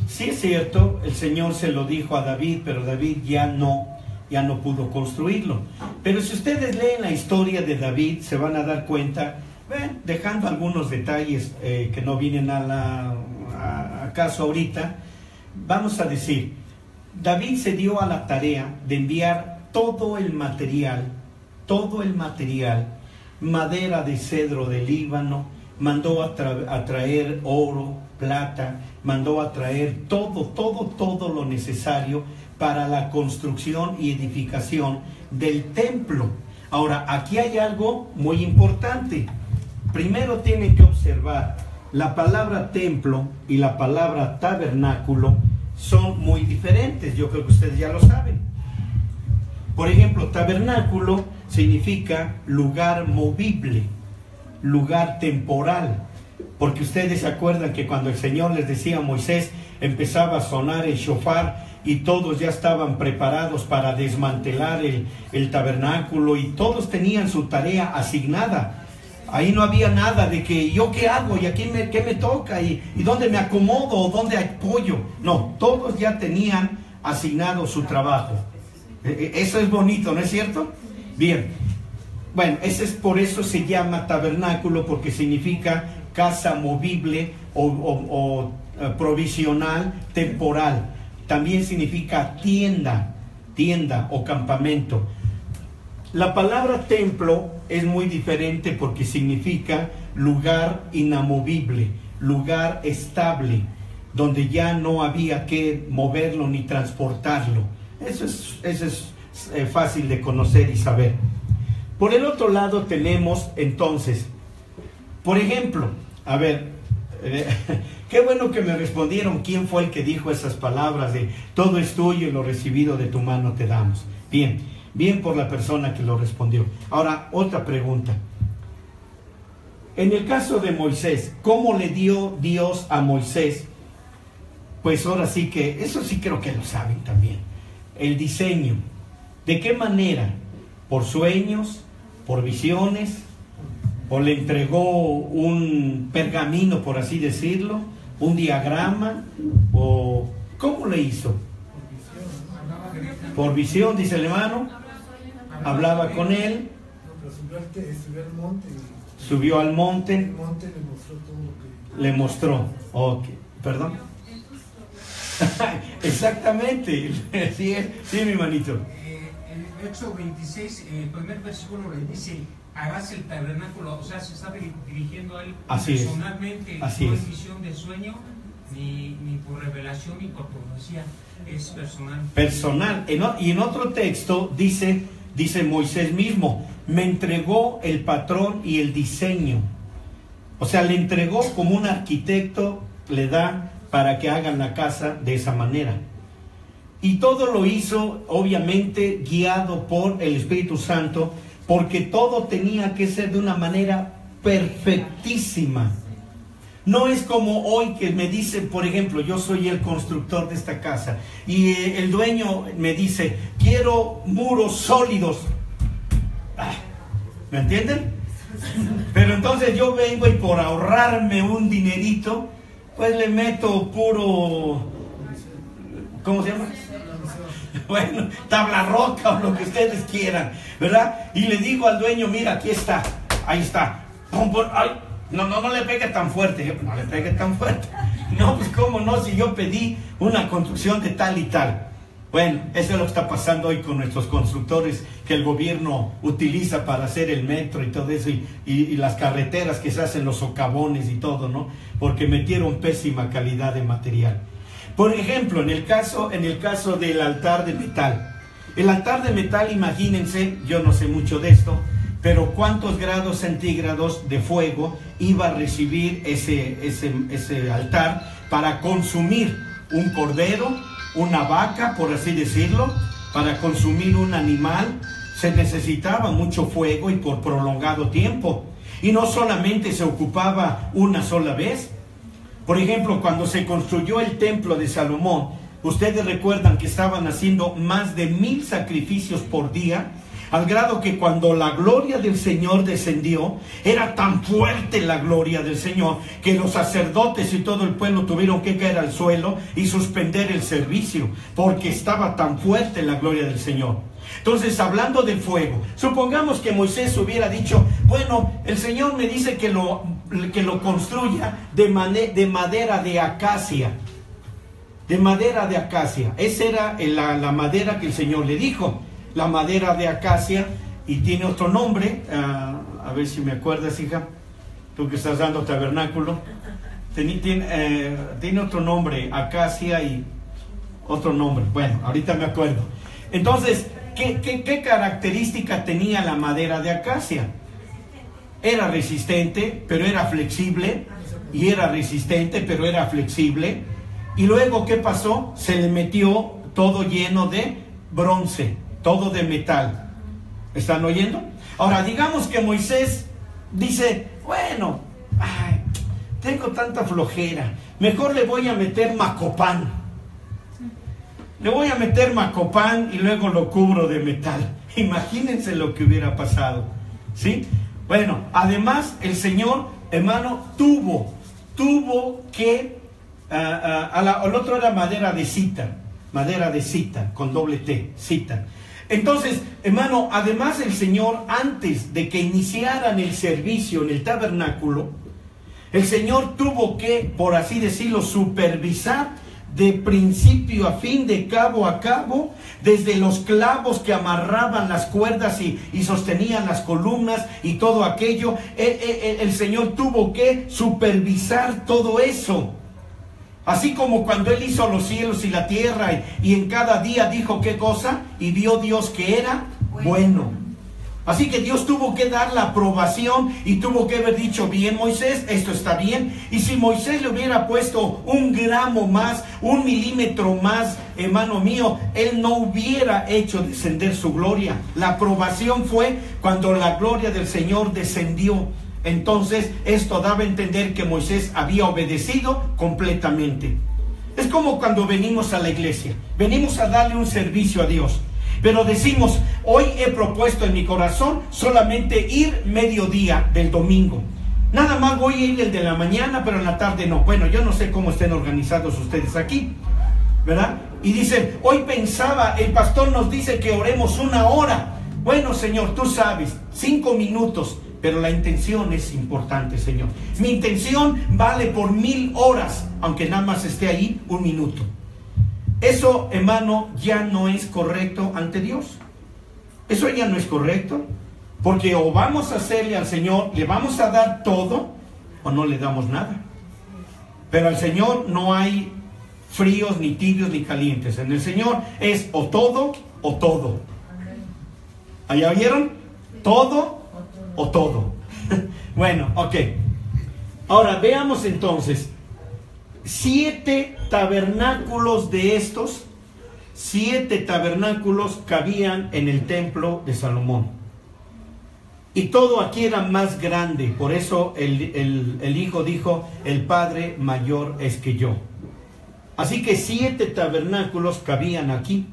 Sí es cierto, el Señor se lo dijo a David, pero David ya no pudo construirlo. Pero si ustedes leen la historia de David, se van a dar cuenta, dejando algunos detalles que no vienen a caso ahorita, vamos a decir, David se dio a la tarea de enviar todo el material, madera de cedro de Líbano, mandó a traer oro, plata, mandó a traer todo lo necesario para la construcción y edificación del templo. Ahora, aquí hay algo muy importante. Primero tienen que observar, la palabra templo y la palabra tabernáculo son muy diferentes. Yo creo que ustedes ya lo saben. Por ejemplo, tabernáculo significa lugar movible, lugar temporal. Porque ustedes se acuerdan que cuando el Señor les decía a Moisés, empezaba a sonar el shofar y todos ya estaban preparados para desmantelar el tabernáculo y todos tenían su tarea asignada. Ahí no había nada de que yo qué hago y aquí qué me toca y dónde me acomodo o dónde apoyo. No, todos ya tenían asignado su trabajo. Eso es bonito, ¿no es cierto? Bien, bueno, por eso se llama tabernáculo, porque significa casa movible o provisional, temporal. También significa tienda o campamento. La palabra templo es muy diferente porque significa lugar inamovible, lugar estable, donde ya no había que moverlo ni transportarlo. Eso es fácil de conocer y saber. Por el otro lado tenemos entonces, por ejemplo, a ver, qué bueno que me respondieron quién fue el que dijo esas palabras de todo es tuyo y lo recibido de tu mano te damos. Bien por la persona que lo respondió. Ahora, otra pregunta. En el caso de Moisés, ¿cómo le dio Dios a Moisés? Pues ahora sí que, eso sí creo que lo saben también. El diseño. ¿De qué manera? ¿Por sueños? ¿Por visiones? ¿O le entregó un pergamino, por así decirlo? ¿Un diagrama? ¿O cómo le hizo? Por visión, dice el hermano. Hablaba con él. Subió al monte. El monte le mostró todo lo que... Le mostró. Ok, perdón. Exactamente. Sí, mi manito. En Éxodo 26, el primer versículo le dice, harás el tabernáculo, o sea, se está dirigiendo a él personalmente, no es visión de sueño, ni por revelación, ni por profecía, es personal. Personal. Y en otro texto dice Moisés mismo, me entregó el patrón y el diseño. O sea, le entregó como un arquitecto le da para que hagan la casa de esa manera. Y todo lo hizo, obviamente, guiado por el Espíritu Santo, porque todo tenía que ser de una manera perfectísima. No es como hoy que me dicen, por ejemplo, yo soy el constructor de esta casa y el dueño me dice, quiero muros sólidos. ¿Me entienden? Pero entonces yo vengo y por ahorrarme un dinerito, pues le meto puro, ¿cómo se llama? Bueno, tabla roca o lo que ustedes quieran, ¿verdad? Y le digo al dueño, mira, aquí está, ahí está. Ay, no le pegue tan fuerte. No le pegue tan fuerte. No, pues cómo no, si yo pedí una construcción de tal y tal. Bueno, eso es lo que está pasando hoy con nuestros constructores que el gobierno utiliza para hacer el metro y todo eso, y las carreteras que se hacen, los socavones y todo, ¿no? Porque metieron pésima calidad de material. Por ejemplo, en el caso del altar de metal. El altar de metal, imagínense, yo no sé mucho de esto, pero ¿cuántos grados centígrados de fuego iba a recibir ese altar para consumir un cordero, una vaca, por así decirlo? Para consumir un animal se necesitaba mucho fuego y por prolongado tiempo. Y no solamente se ocupaba una sola vez. Por ejemplo, cuando se construyó el templo de Salomón, ustedes recuerdan que estaban haciendo más de 1000 sacrificios por día, al grado que cuando la gloria del Señor descendió, era tan fuerte la gloria del Señor, que los sacerdotes y todo el pueblo tuvieron que caer al suelo y suspender el servicio, porque estaba tan fuerte la gloria del Señor. Entonces, hablando de fuego, supongamos que Moisés hubiera dicho, bueno, el Señor me dice que lo construya de madera de acacia. De madera de acacia. Esa era la madera que el Señor le dijo. La madera de acacia, y tiene otro nombre, a ver si me acuerdas, hija, tú que estás dando tabernáculo, tiene otro nombre, acacia y otro nombre, bueno, ahorita me acuerdo. Entonces, ¿qué característica tenía la madera de acacia? Era resistente, pero era flexible, y era resistente, pero era flexible, y luego, ¿qué pasó? Se le metió todo lleno de bronce, todo de metal. ¿Están oyendo? Ahora, digamos que Moisés dice, bueno, tengo tanta flojera, mejor le voy a meter macopán. Le voy a meter macopán y luego lo cubro de metal. Imagínense lo que hubiera pasado, ¿sí? Bueno, además el Señor, hermano, tuvo que, el otro era madera de cita, con doble T, cita. Entonces, hermano, además el Señor, antes de que iniciaran el servicio en el tabernáculo, el Señor tuvo que, por así decirlo, supervisar de principio a fin, de cabo a cabo, desde los clavos que amarraban las cuerdas y sostenían las columnas y todo aquello. El Señor tuvo que supervisar todo eso. Así como cuando Él hizo los cielos y la tierra y en cada día dijo qué cosa, y vio Dios que era bueno. Así que Dios tuvo que dar la aprobación y tuvo que haber dicho, bien Moisés, esto está bien. Y si Moisés le hubiera puesto 1 gramo más, 1 milímetro más, hermano mío, Él no hubiera hecho descender su gloria. La aprobación fue cuando la gloria del Señor descendió. Entonces, esto daba a entender que Moisés había obedecido completamente. Es como cuando venimos a la iglesia. Venimos a darle un servicio a Dios. Pero decimos, hoy he propuesto en mi corazón solamente ir mediodía del domingo. Nada más voy a ir el de la mañana, pero en la tarde no. Bueno, yo no sé cómo estén organizados ustedes aquí, ¿verdad? Y dicen, hoy pensaba, el pastor nos dice que oremos 1 hora. Bueno, Señor, tú sabes, 5 minutos. Pero la intención es importante, Señor. Mi intención vale por 1000 horas, aunque nada más esté ahí 1 minuto. Eso, hermano, ya no es correcto ante Dios. Eso ya no es correcto. Porque o vamos a hacerle al Señor, le vamos a dar todo, o no le damos nada. Pero al Señor no hay fríos, ni tibios, ni calientes. En el Señor es o todo, o todo. ¿Allá vieron? Todo o todo. Bueno, ok. Ahora veamos entonces 7 tabernáculos de estos. 7 tabernáculos cabían en el templo de Salomón. Y todo aquí era más grande. Por eso el Hijo dijo, el Padre mayor es que yo. Así que 7 tabernáculos cabían aquí.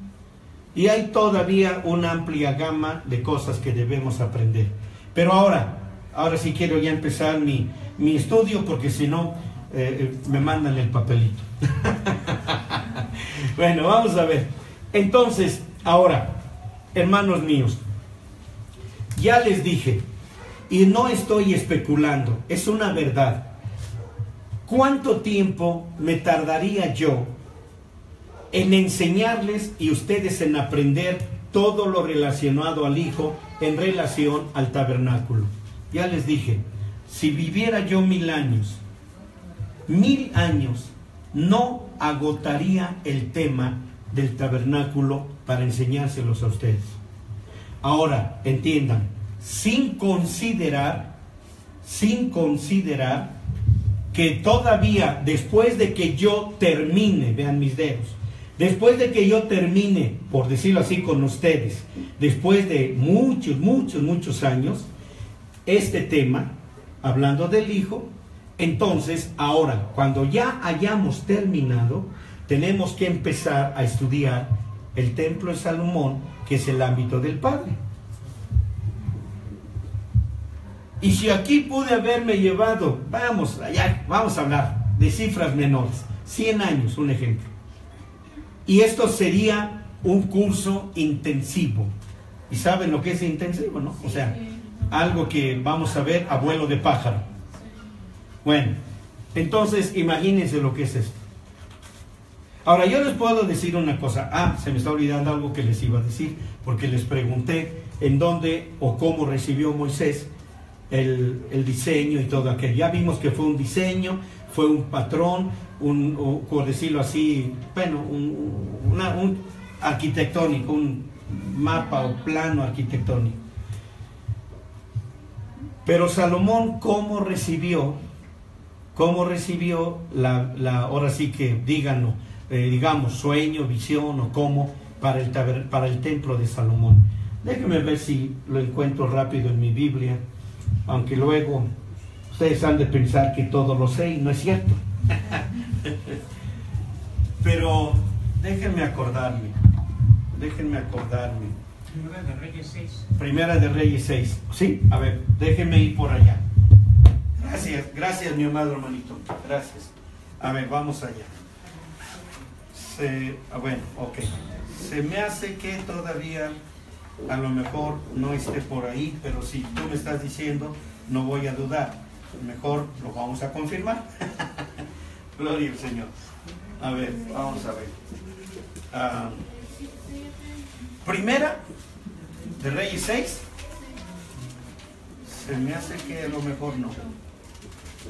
Y hay todavía una amplia gama de cosas que debemos aprender. Pero ahora sí quiero ya empezar mi estudio, porque si no me mandan el papelito. Bueno, vamos a ver. Entonces, ahora, hermanos míos, ya les dije, y no estoy especulando, es una verdad. ¿Cuánto tiempo me tardaría yo en enseñarles y ustedes en aprender todo lo relacionado al Hijo en relación al tabernáculo? Ya les dije, si viviera yo 1000 años, 1000 años, no agotaría el tema del tabernáculo para enseñárselos a ustedes. Ahora, entiendan, sin considerar que todavía después de que yo termine, vean mis dedos, después de que yo termine, por decirlo así, con ustedes, después de muchos años, este tema, hablando del Hijo, entonces ahora, cuando ya hayamos terminado, tenemos que empezar a estudiar el templo de Salomón, que es el ámbito del Padre. Y si aquí pude haberme llevado, vamos a hablar de cifras menores, 100 años, un ejemplo. Y esto sería un curso intensivo. ¿Y saben lo que es intensivo, no? O sea, algo que vamos a ver a vuelo de pájaro. Bueno, entonces imagínense lo que es esto. Ahora, yo les puedo decir una cosa. Se me está olvidando algo que les iba a decir, porque les pregunté en dónde o cómo recibió Moisés el diseño y todo aquello. Ya vimos que fue un diseño, fue un patrón, por decirlo así, bueno, un arquitectónico, un mapa o plano arquitectónico. Pero Salomón, ¿cómo recibió ahora sí que díganlo, digamos, sueño, visión o cómo para el templo de Salomón? Déjenme ver si lo encuentro rápido en mi Biblia, aunque luego ustedes han de pensar que todo lo sé y no es cierto. Pero déjenme acordarme. Primera de Reyes 6. Primera de Reyes 6. Sí, a ver, déjenme ir por allá. Gracias mi amado hermanito. Gracias. A ver, vamos allá. Bueno, ok. Se me hace que todavía a lo mejor no esté por ahí, pero si tú me estás diciendo, no voy a dudar. Mejor lo vamos a confirmar. Gloria al Señor. A ver, vamos a ver. Primera de Reyes 6. Se me hace que a lo mejor no.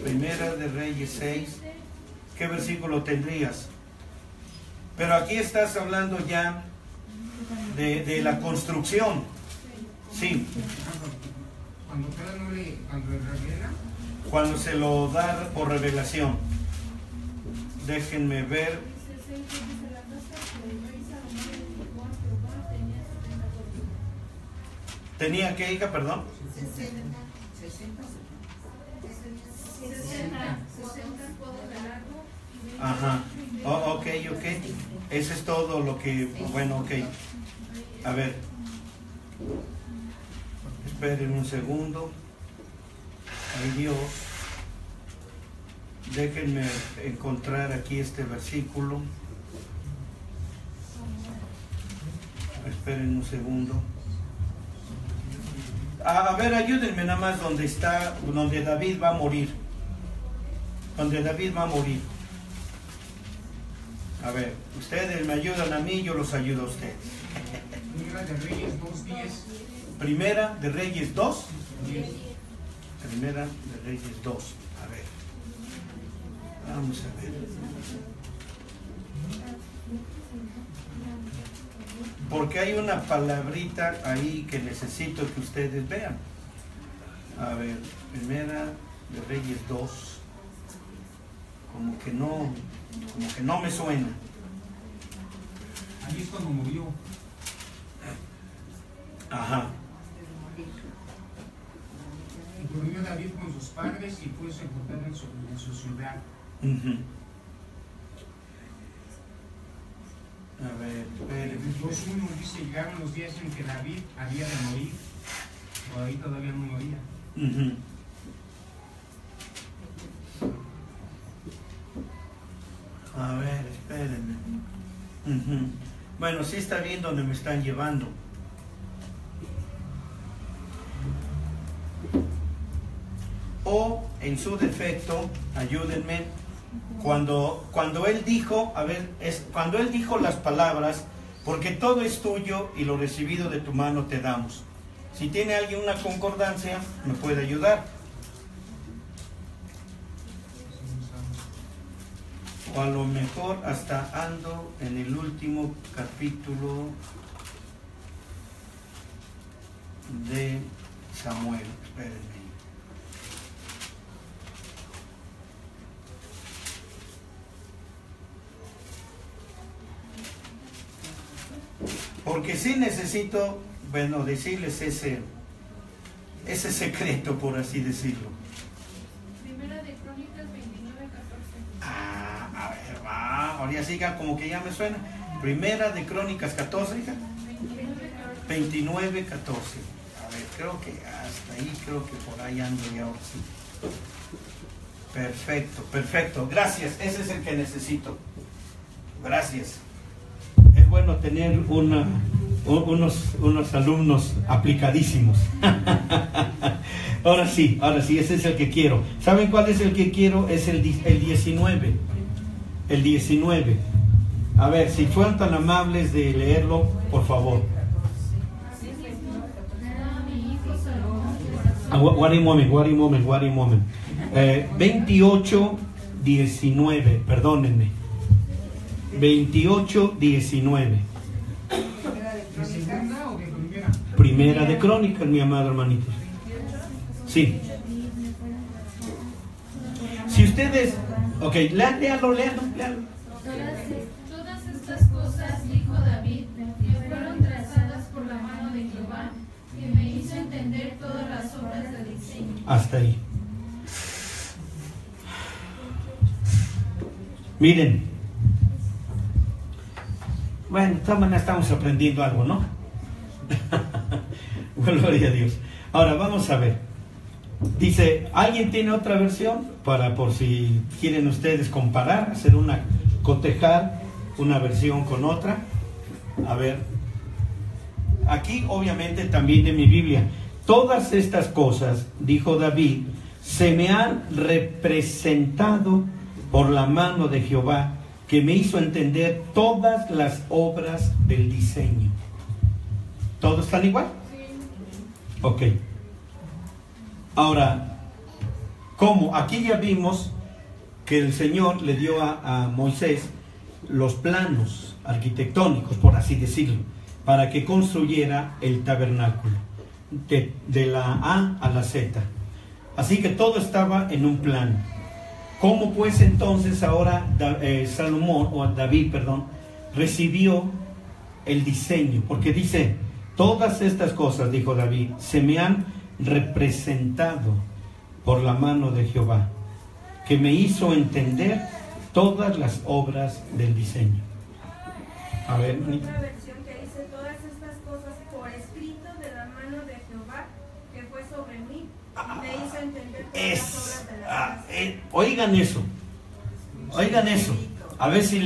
Primera de Reyes 6. ¿Qué versículo tendrías? Pero aquí estás hablando ya de la construcción. Sí. Cuando se lo da por revelación. Déjenme ver. ¿Tenía qué, hija? Perdón. 60. Ajá. Ok. Ese es todo lo que... Bueno, ok. A ver. Esperen un segundo. Ay, Dios. Déjenme encontrar aquí este versículo. Esperen un segundo. A ver, ayúdenme nada más donde David va a morir. Donde David va a morir. A ver, ustedes me ayudan a mí, yo los ayudo a ustedes. Primera de Reyes 2:10. Primera de Reyes 2. Primera de Reyes 2. A ver. Vamos a ver. Porque hay una palabrita ahí que necesito que ustedes vean. A ver, Primera de Reyes 2. Como que no me suena. Ahí es cuando murió. Ajá. Y durmió David con sus padres y fue sepultado en su ciudad. A ver, espérenme. En 2:1 dice: llegaron los días en que David había de morir. O ahí todavía no moría. A ver, espérenme. Bueno, sí está bien donde me están llevando. O, en su defecto, ayúdenme, cuando él dijo, cuando él dijo las palabras, porque todo es tuyo y lo recibido de tu mano te damos. Si tiene alguien una concordancia, me puede ayudar. O a lo mejor hasta ando en el último capítulo de Samuel, espérenme. Porque sí necesito, bueno, decirles ese secreto, por así decirlo. Primera de Crónicas 29:14. A ver, va, ahora siga, como que ya me suena. Primera de Crónicas 14, hija. 29:14. A ver, creo que hasta ahí, creo que por ahí ando ya ahora sí. Perfecto, perfecto. Gracias, ese es el que necesito. Gracias. Es bueno tener unos alumnos aplicadísimos. Ahora sí, ese es el que quiero. ¿Saben cuál es el que quiero? Es el 19. El 19. A ver, si fueron tan amables de leerlo, por favor. What a moment. 28:19, perdónenme. 28:19. Primera de Crónicas, mi amado hermanito. Sí. Si ustedes, ok, léalo. Todas estas cosas, dijo David, que fueron trazadas por la mano de Jehová, que me hizo entender todas las obras de diseño. Hasta ahí. Miren. Bueno, de todas maneras estamos aprendiendo algo, ¿no? Gloria a Dios. Ahora vamos a ver. Dice, ¿alguien tiene otra versión? Por si quieren ustedes comparar, hacer cotejar una versión con otra. A ver. Aquí obviamente también de mi Biblia. Todas estas cosas, dijo David, se me han representado por la mano de Jehová, que me hizo entender todas las obras del diseño. ¿Todos están igual? Sí. Ok. Ahora, ¿cómo? Aquí ya vimos que el Señor le dio a Moisés los planos arquitectónicos, por así decirlo, para que construyera el tabernáculo, de la A a la Z. Así que todo estaba en un plan. ¿Cómo pues entonces ahora David, recibió el diseño? Porque dice, todas estas cosas, dijo David, se me han representado por la mano de Jehová, que me hizo entender todas las obras del diseño. A ver, otra versión que dice, todas estas cosas por escrito de la mano de Jehová, que fue sobre mí, y me hizo entender todas las obras de la casa. Oigan eso, a ver si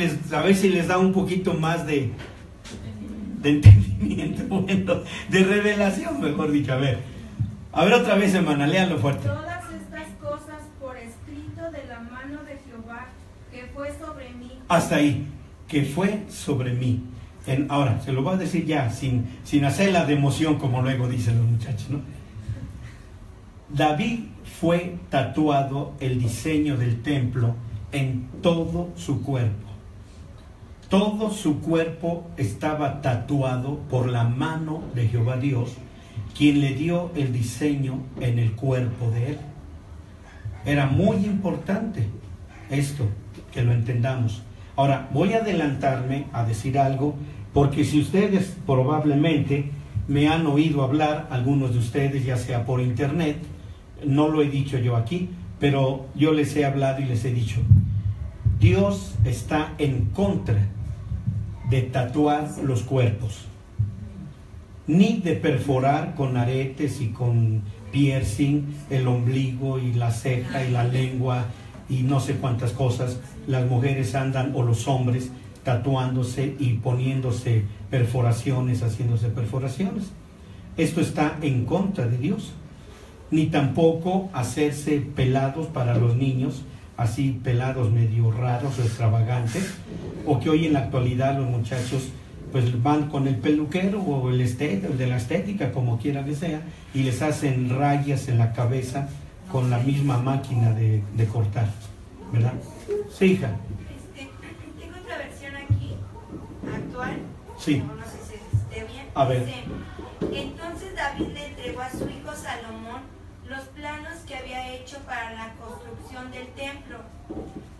les da un poquito más de entendimiento, bueno, de revelación, mejor dicho. A ver otra vez, hermana, léalo fuerte. Todas estas cosas por escrito de la mano de Jehová, que fue sobre mí. Hasta ahí, que fue sobre mí. Ahora, se lo voy a decir ya, sin hacerla de emoción, como luego dicen los muchachos, ¿no? David fue tatuado el diseño del templo en todo su cuerpo. Todo su cuerpo estaba tatuado por la mano de Jehová Dios, quien le dio el diseño en el cuerpo de él. Era muy importante esto, que lo entendamos. Ahora, voy a adelantarme a decir algo, porque si ustedes probablemente me han oído hablar, algunos de ustedes, ya sea por internet, no lo he dicho yo aquí, pero yo les he hablado y les he dicho, Dios está en contra de tatuar los cuerpos, ni de perforar con aretes y con piercing el ombligo y la ceja y la lengua y no sé cuántas cosas. Las mujeres andan, o los hombres, tatuándose y poniéndose perforaciones, haciéndose perforaciones. Esto está en contra de Dios. Ni tampoco hacerse pelados para los niños, así pelados medio raros o extravagantes, o que hoy en la actualidad los muchachos pues van con el peluquero o el de la estética, como quiera que sea, y les hacen rayas en la cabeza con la misma máquina de cortar, ¿verdad? Sí, hija. Tengo otra versión aquí, actual. Sí. No sé si esté bien. A ver. Dice, entonces David David le entregó a su hijo Salomón los planos que había hecho para la construcción del templo.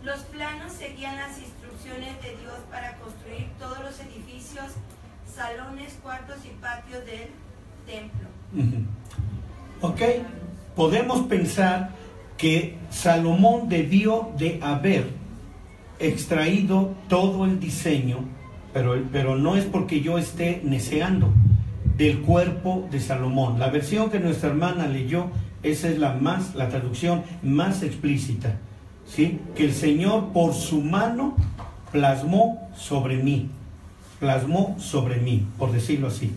Los planos seguían las instrucciones de Dios para construir todos los edificios, salones, cuartos y patios del templo. Ok, podemos pensar que Salomón debió de haber extraído todo el diseño, pero no es porque yo esté neceando, del cuerpo de Salomón. La versión que nuestra hermana leyó, esa es la traducción más explícita, ¿sí? Que el Señor por su mano plasmó sobre mí, por decirlo así.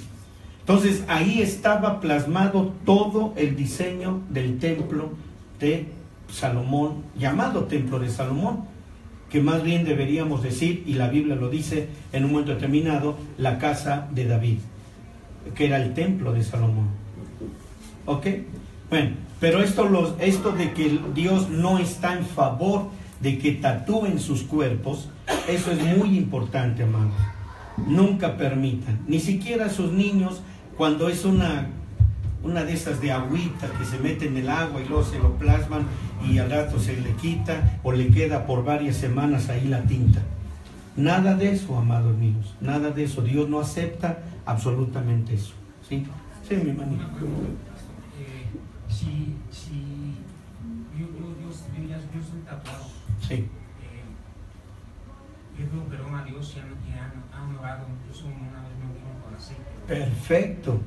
Entonces ahí estaba plasmado todo el diseño del templo de Salomón, llamado templo de Salomón, que más bien deberíamos decir, y la Biblia lo dice en un momento determinado, la casa de David, que era el templo de Salomón. ¿Ok? Bueno, pero esto de que Dios no está en favor de que tatúen sus cuerpos, eso es muy importante, amados. Nunca permitan, ni siquiera a sus niños, cuando es una de esas de agüita que se mete en el agua y luego se lo plasman y al rato se le quita o le queda por varias semanas ahí la tinta. Nada de eso, amados míos, nada de eso. Dios no acepta absolutamente eso. ¿Sí? Sí, mi hermanito. Si yo soy tatuado, sí. Yo creo perdón a Dios y han orado, incluso una vez me vino con aceite. Perfecto.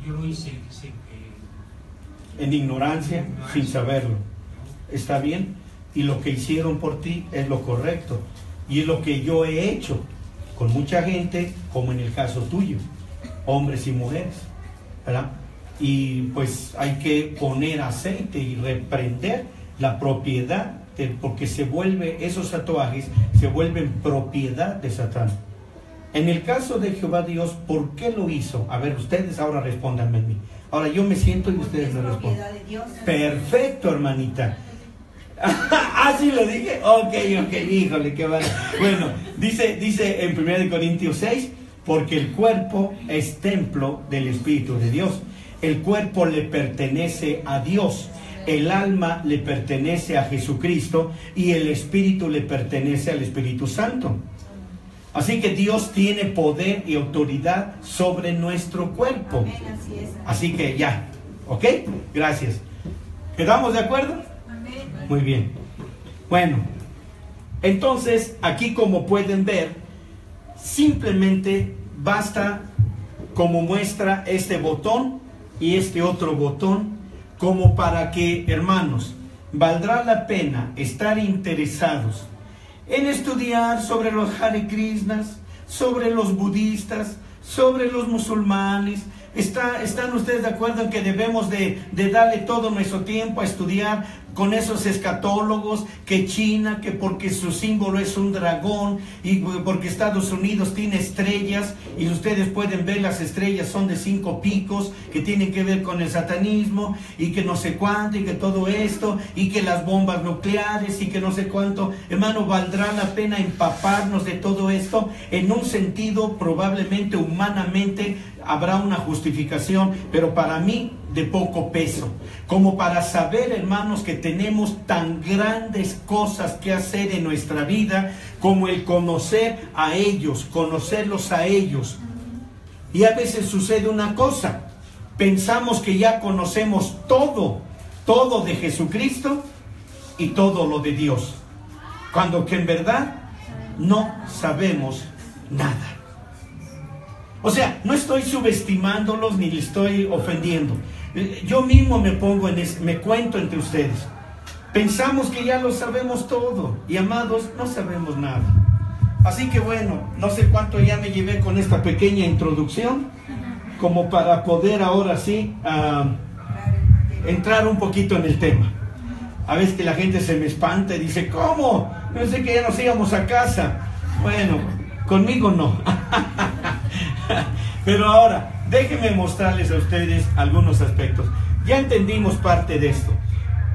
Yo lo hice en ignorancia, sin saberlo. ¿Está bien? Y lo que hicieron por ti es lo correcto. Y es lo que yo he hecho con mucha gente, como en el caso tuyo, hombres y mujeres, ¿verdad? Y pues hay que poner aceite y reprender la propiedad, porque esos tatuajes se vuelven propiedad de Satán. En el caso de Jehová Dios, ¿por qué lo hizo? A ver, ustedes ahora respóndanme a mí. Ahora yo me siento y ustedes me responden. Perfecto, hermanita. ¿Así lo dije? Ok, híjole, qué bueno. Bueno, dice en 1 Corintios 6, porque el cuerpo es templo del Espíritu de Dios. El cuerpo le pertenece a Dios, el alma le pertenece a Jesucristo y el espíritu le pertenece al Espíritu Santo. Así que Dios tiene poder y autoridad sobre nuestro cuerpo. Así que ya, ¿ok? Gracias. ¿Quedamos de acuerdo? Muy bien. Bueno, entonces aquí, como pueden ver, simplemente basta como muestra este botón y este otro botón, como para que, hermanos, valdrá la pena estar interesados en estudiar sobre los Hare Krishnas, sobre los budistas, sobre los musulmanes. ¿Están ustedes de acuerdo en que debemos de darle todo nuestro tiempo a estudiar con esos escatólogos, que China, que porque su símbolo es un dragón, y porque Estados Unidos tiene estrellas, y ustedes pueden ver las estrellas son de 5 picos, que tienen que ver con el satanismo, y que no sé cuánto, y que todo esto, y que las bombas nucleares, y que no sé cuánto? Hermano, ¿valdrá la pena empaparnos de todo esto? En un sentido, probablemente humanamente habrá una justificación, pero para mí de poco peso, como para saber, hermanos, que tenemos tan grandes cosas que hacer en nuestra vida, como el conocer a ellos, conocerlos a ellos. Y a veces sucede una cosa: pensamos que ya conocemos todo de Jesucristo y todo lo de Dios, cuando que en verdad no sabemos nada. O sea, no estoy subestimándolos ni les estoy ofendiendo. Yo mismo me pongo me cuento entre ustedes. Pensamos que ya lo sabemos todo, y amados, no sabemos nada. Así que bueno, no sé cuánto ya me llevé con esta pequeña introducción, como para poder ahora sí entrar un poquito en el tema. A veces que la gente se me espanta y dice, ¿cómo? Pensé que ya nos íbamos a casa. Bueno, conmigo no. Pero ahora, déjenme mostrarles a ustedes algunos aspectos. Ya entendimos parte de esto.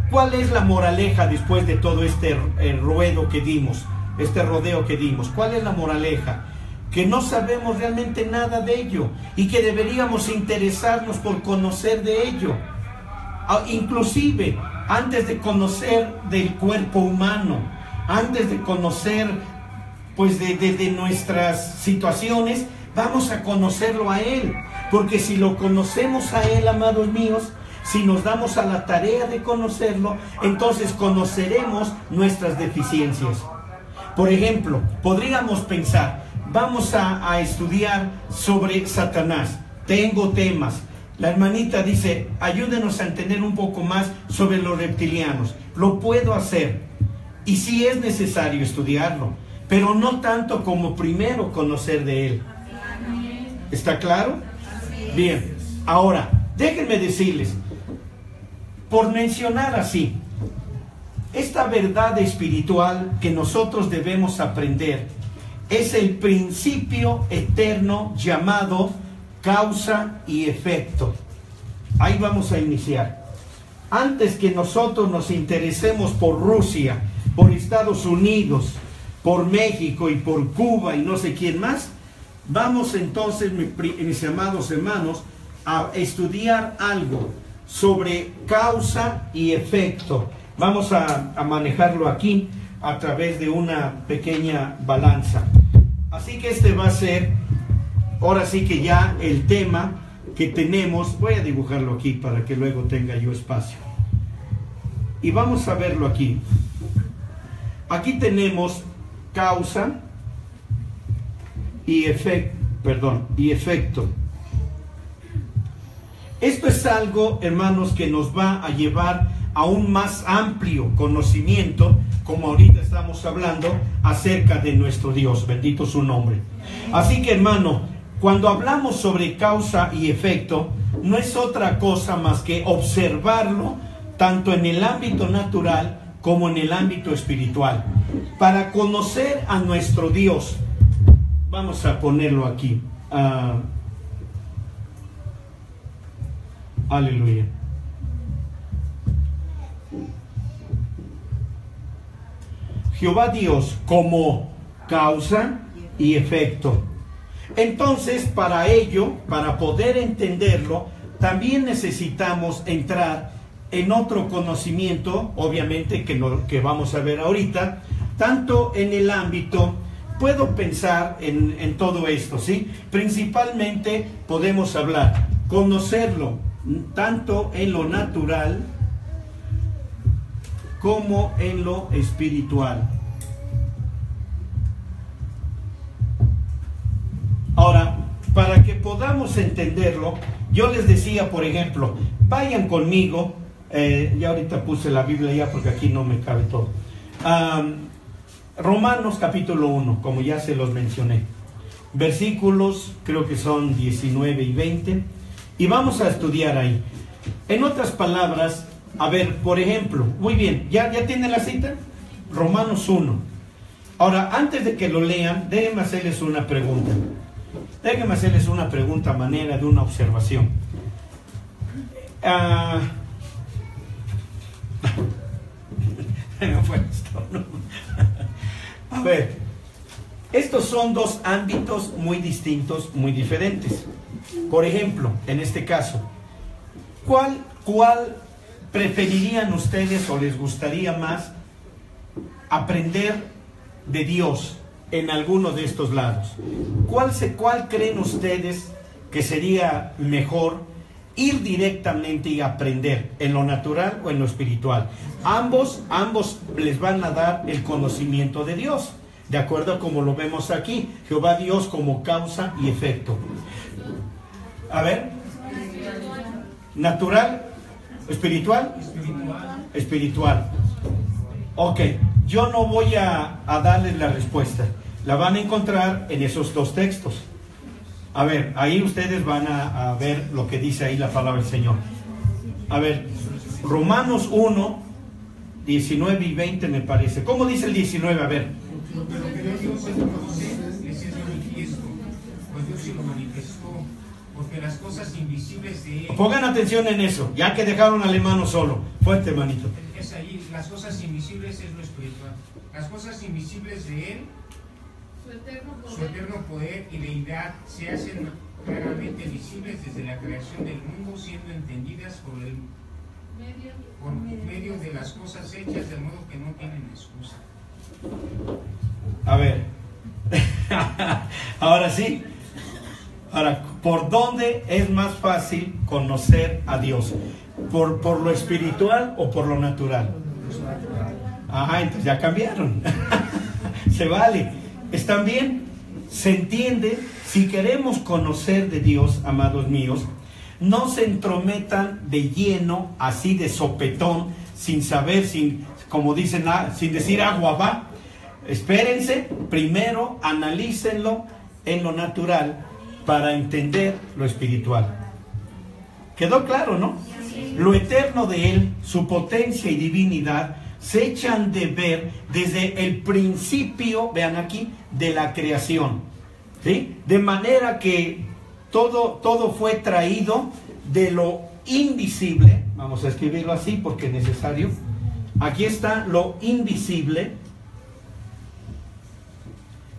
¿Cuál es la moraleja después de todo este ruedo que dimos, este rodeo que dimos? ¿Cuál es la moraleja? que no sabemos realmente nada de ello y que deberíamos interesarnos por conocer de ello. Inclusive, antes de conocer del cuerpo humano, antes de conocer pues de nuestras situaciones, vamos a conocerlo a Él. Porque si lo conocemos a Él, amados míos, si nos damos a la tarea de conocerlo, entonces conoceremos nuestras deficiencias. Por ejemplo, podríamos pensar, vamos a estudiar sobre Satanás. Tengo temas. La hermanita dice, ayúdenos a entender un poco más sobre los reptilianos. Lo puedo hacer. Y sí es necesario estudiarlo, pero no tanto como primero conocer de él. ¿Está claro? Bien. Ahora, déjenme decirles, por mencionar así, esta verdad espiritual que nosotros debemos aprender es el principio eterno llamado causa y efecto. Ahí vamos a iniciar. Antes que nosotros nos interesemos por Rusia, por Estados Unidos, por México y por Cuba y no sé quién más, vamos entonces, mis amados hermanos, a estudiar algo sobre causa y efecto. Vamos a manejarlo aquí a través de una pequeña balanza. Así que este va a ser, ahora sí que ya el tema que tenemos. Voy a dibujarlo aquí para que luego tenga yo espacio. Y vamos a verlo aquí. Aquí tenemos causa y efecto. Esto es algo, hermanos, que nos va a llevar a un más amplio conocimiento, como ahorita estamos hablando, acerca de nuestro Dios. Bendito su nombre. Así que, hermano, cuando hablamos sobre causa y efecto, no es otra cosa más que observarlo tanto en el ámbito natural como en el ámbito espiritual. Para conocer a nuestro Dios, vamos a ponerlo aquí. Aleluya. Jehová Dios como causa y efecto. Entonces, para ello, para poder entenderlo, también necesitamos entrar en otro conocimiento, obviamente que vamos a ver ahorita, tanto en el ámbito, puedo pensar en todo esto, ¿sí? Principalmente podemos hablar, conocerlo, tanto en lo natural como en lo espiritual. Ahora, para que podamos entenderlo, yo les decía, por ejemplo, vayan conmigo, ya ahorita puse la Biblia ya porque aquí no me cabe todo. Romanos capítulo 1, como ya se los mencioné. Versículos, creo que son 19 y 20, y vamos a estudiar ahí. En otras palabras, a ver, por ejemplo, muy bien, ¿ya tienen la cita? Romanos 1. Ahora, antes de que lo lean, déjenme hacerles una pregunta. Déjenme hacerles una pregunta a manera de una observación. A ver, estos son dos ámbitos muy distintos, muy diferentes. Por ejemplo, en este caso, ¿cuál preferirían ustedes o les gustaría más aprender de Dios en alguno de estos lados? ¿Cuál creen ustedes que sería mejor ir directamente y aprender, en lo natural o en lo espiritual? Ambos les van a dar el conocimiento de Dios, de acuerdo a como lo vemos aquí, Jehová Dios como causa y efecto. A ver, natural, espiritual, espiritual. Ok, yo no voy a darles la respuesta, la van a encontrar en esos dos textos. A ver, ahí ustedes van a ver lo que dice ahí la palabra del Señor. A ver, Romanos 1, 19 y 20 me parece. ¿Cómo dice el 19? A ver. Pero que Dios se conoce, les es manifiesto, pues Dios se lo manifestó, porque las cosas invisibles de Él... Pongan atención en eso, ya que dejaron al hermano solo. Fuerte, hermanito. Es ahí, las cosas invisibles es lo espiritual. Las cosas invisibles de Él su eterno poder y deidad se hacen claramente visibles desde la creación del mundo, siendo entendidas por medio de las cosas hechas, de modo que no tienen excusa. A ver, ahora sí. Ahora, ¿por dónde es más fácil conocer a Dios? ¿Por lo espiritual o por lo natural? Ajá, entonces ya cambiaron. Se vale. ¿Están bien? Se entiende. Si queremos conocer de Dios, amados míos, no se entrometan de lleno, así de sopetón, sin saber, como dicen, sin decir agua va. Espérense, primero analícenlo en lo natural para entender lo espiritual. ¿Quedó claro, no? Lo eterno de Él, su potencia y divinidad, se echan de ver desde el principio, vean aquí, de la creación, ¿sí? De manera que todo fue traído de lo invisible, vamos a escribirlo así porque es necesario. Aquí está lo invisible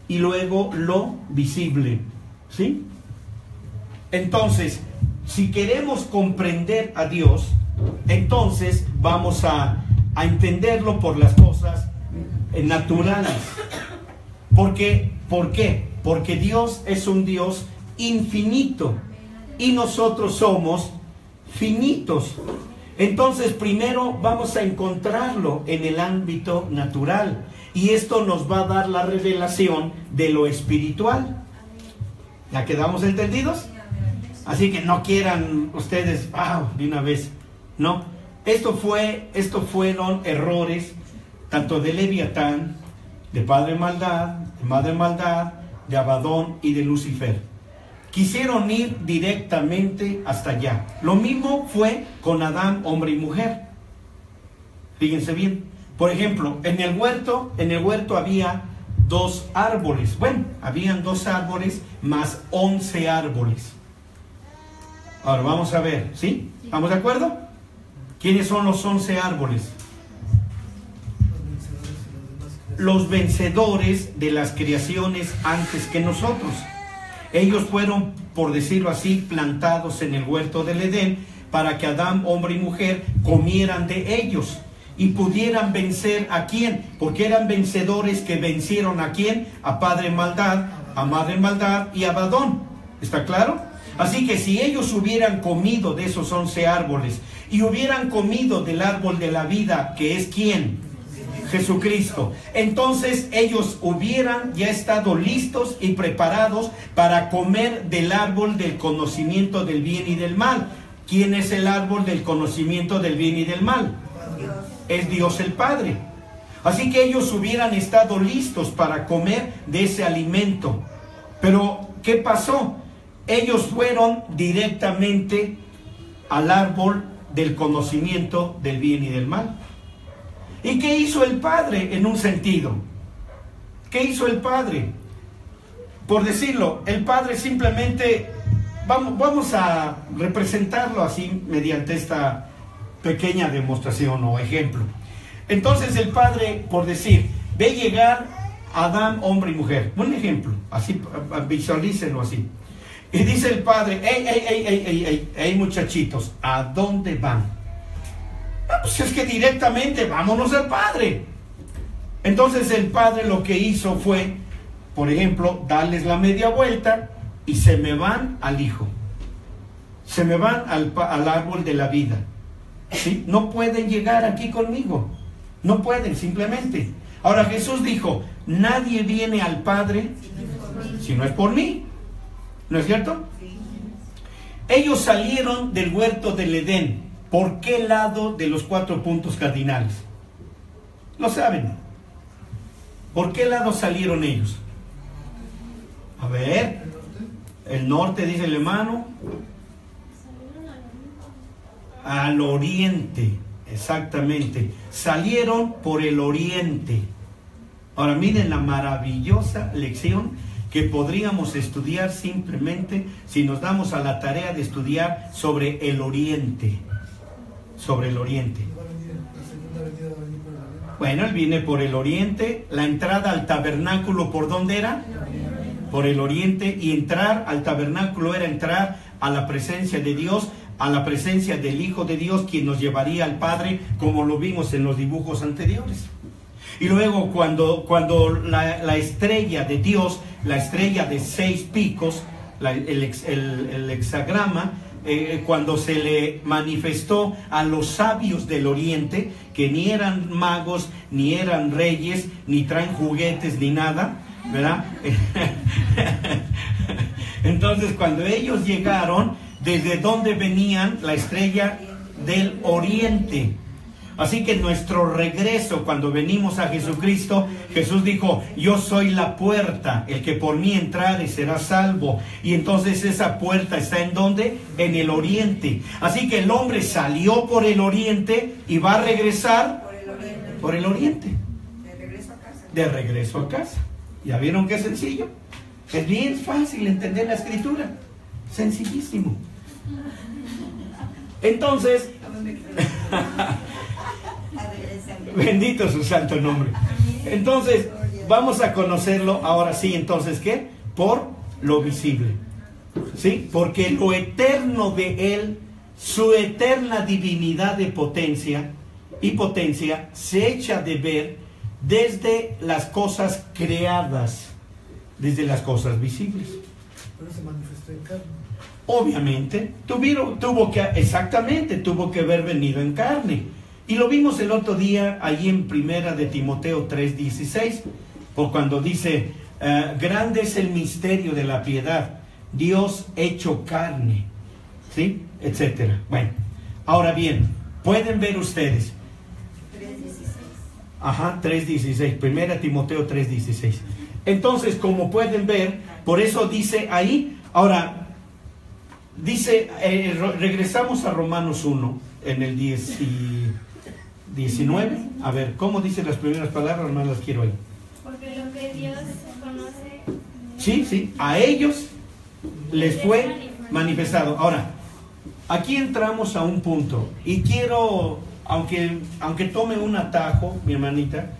y luego lo visible, ¿sí? Entonces, si queremos comprender a Dios, entonces vamos a entenderlo por las cosas naturales. ¿Por qué? Porque Dios es un Dios infinito y nosotros somos finitos. Entonces, primero vamos a encontrarlo en el ámbito natural y esto nos va a dar la revelación de lo espiritual. ¿Ya quedamos entendidos? Así que no quieran ustedes, de una vez. No, esto fueron errores tanto de Leviatán, de padre maldad, de madre maldad, de Abadón y de Lucifer. Quisieron ir directamente hasta allá. Lo mismo fue con Adán, hombre y mujer. Fíjense bien. Por ejemplo, en el huerto había 2 árboles. Bueno, habían 2 árboles más 11 árboles. Ahora vamos a ver, ¿sí? ¿Estamos de acuerdo? ¿Quiénes son los 11 árboles? Los vencedores de las creaciones antes que nosotros. Ellos fueron, por decirlo así, plantados en el huerto del Edén para que Adán, hombre y mujer, comieran de ellos y pudieran vencer a quién, porque eran vencedores que vencieron a quién, a padre maldad, a madre maldad y a Abadón. ¿Está claro? Así que si ellos hubieran comido de esos 11 árboles y hubieran comido del árbol de la vida, que es ¿quién? Jesucristo, entonces ellos hubieran ya estado listos y preparados para comer del árbol del conocimiento del bien y del mal. ¿Quién es el árbol del conocimiento del bien y del mal? Dios. Es Dios el Padre. Así que ellos hubieran estado listos para comer de ese alimento. Pero ¿qué pasó? Ellos fueron directamente al árbol del conocimiento del bien y del mal. ¿Y qué hizo el Padre en un sentido? ¿Qué hizo el Padre? Por decirlo, el Padre simplemente, vamos a representarlo así mediante esta pequeña demostración o ejemplo. Entonces el Padre, por decir, ve llegar Adán, hombre y mujer. Un ejemplo, así, visualícenlo así. Y dice el Padre, ey, muchachitos, ¿a dónde van? Pues es que directamente vámonos al Padre. Entonces el Padre lo que hizo fue, por ejemplo, darles la media vuelta y se me van al Hijo. Se me van al árbol de la vida. ¿Sí? No pueden llegar aquí conmigo. No pueden, simplemente. Ahora Jesús dijo, nadie viene al Padre si no es por mí. ¿No es cierto? Ellos salieron del huerto del Edén. ¿Por qué lado de los 4 puntos cardinales? ¿Lo saben? ¿Por qué lado salieron ellos? A ver, el norte, dice el hermano. Al oriente, exactamente. Salieron por el oriente. Ahora miren la maravillosa lección que podríamos estudiar simplemente si nos damos a la tarea de estudiar sobre el oriente. Sobre el oriente. Bueno, él viene por el oriente. La entrada al tabernáculo, ¿por dónde era? Por el oriente. Y entrar al tabernáculo era entrar a la presencia de Dios, a la presencia del Hijo de Dios, quien nos llevaría al Padre, como lo vimos en los dibujos anteriores. Y luego cuando la estrella de Dios, la estrella de 6 picos, el hexagrama, cuando se le manifestó a los sabios del oriente, que ni eran magos, ni eran reyes, ni traen juguetes, ni nada, ¿verdad? Entonces, cuando ellos llegaron, ¿desde dónde venían? La estrella del oriente. Así que nuestro regreso, cuando venimos a Jesucristo, Jesús dijo: yo soy la puerta, el que por mí entrare será salvo. Y entonces esa puerta está ¿en dónde? En el oriente. Así que el hombre salió por el oriente y va a regresar por el oriente. De regreso a casa. ¿Ya vieron qué sencillo? Es bien fácil entender la escritura. Sencillísimo. Entonces... bendito su santo nombre. Entonces, vamos a conocerlo ahora sí. Entonces, ¿qué? Por lo visible. ¿Sí? Porque lo eterno de Él, su eterna divinidad de potencia y potencia, se echa de ver desde las cosas creadas, desde las cosas visibles. Pero se manifestó en carne. Obviamente, tuvo que haber venido en carne. Y lo vimos el otro día, allí en Primera de Timoteo 3:16, por cuando dice, grande es el misterio de la piedad, Dios hecho carne, ¿sí? Etcétera. Bueno, ahora bien, pueden ver ustedes. 3:16, Primera Timoteo 3:16. Entonces, como pueden ver, por eso dice ahí, ahora, dice, regresamos a Romanos 1, en el 19. A ver, ¿cómo dicen las primeras palabras? Hermanos, las quiero ahí. Porque lo que Dios conoce... Sí, a ellos les fue manifestado. Ahora, aquí entramos a un punto, y quiero, aunque tome un atajo, mi hermanita,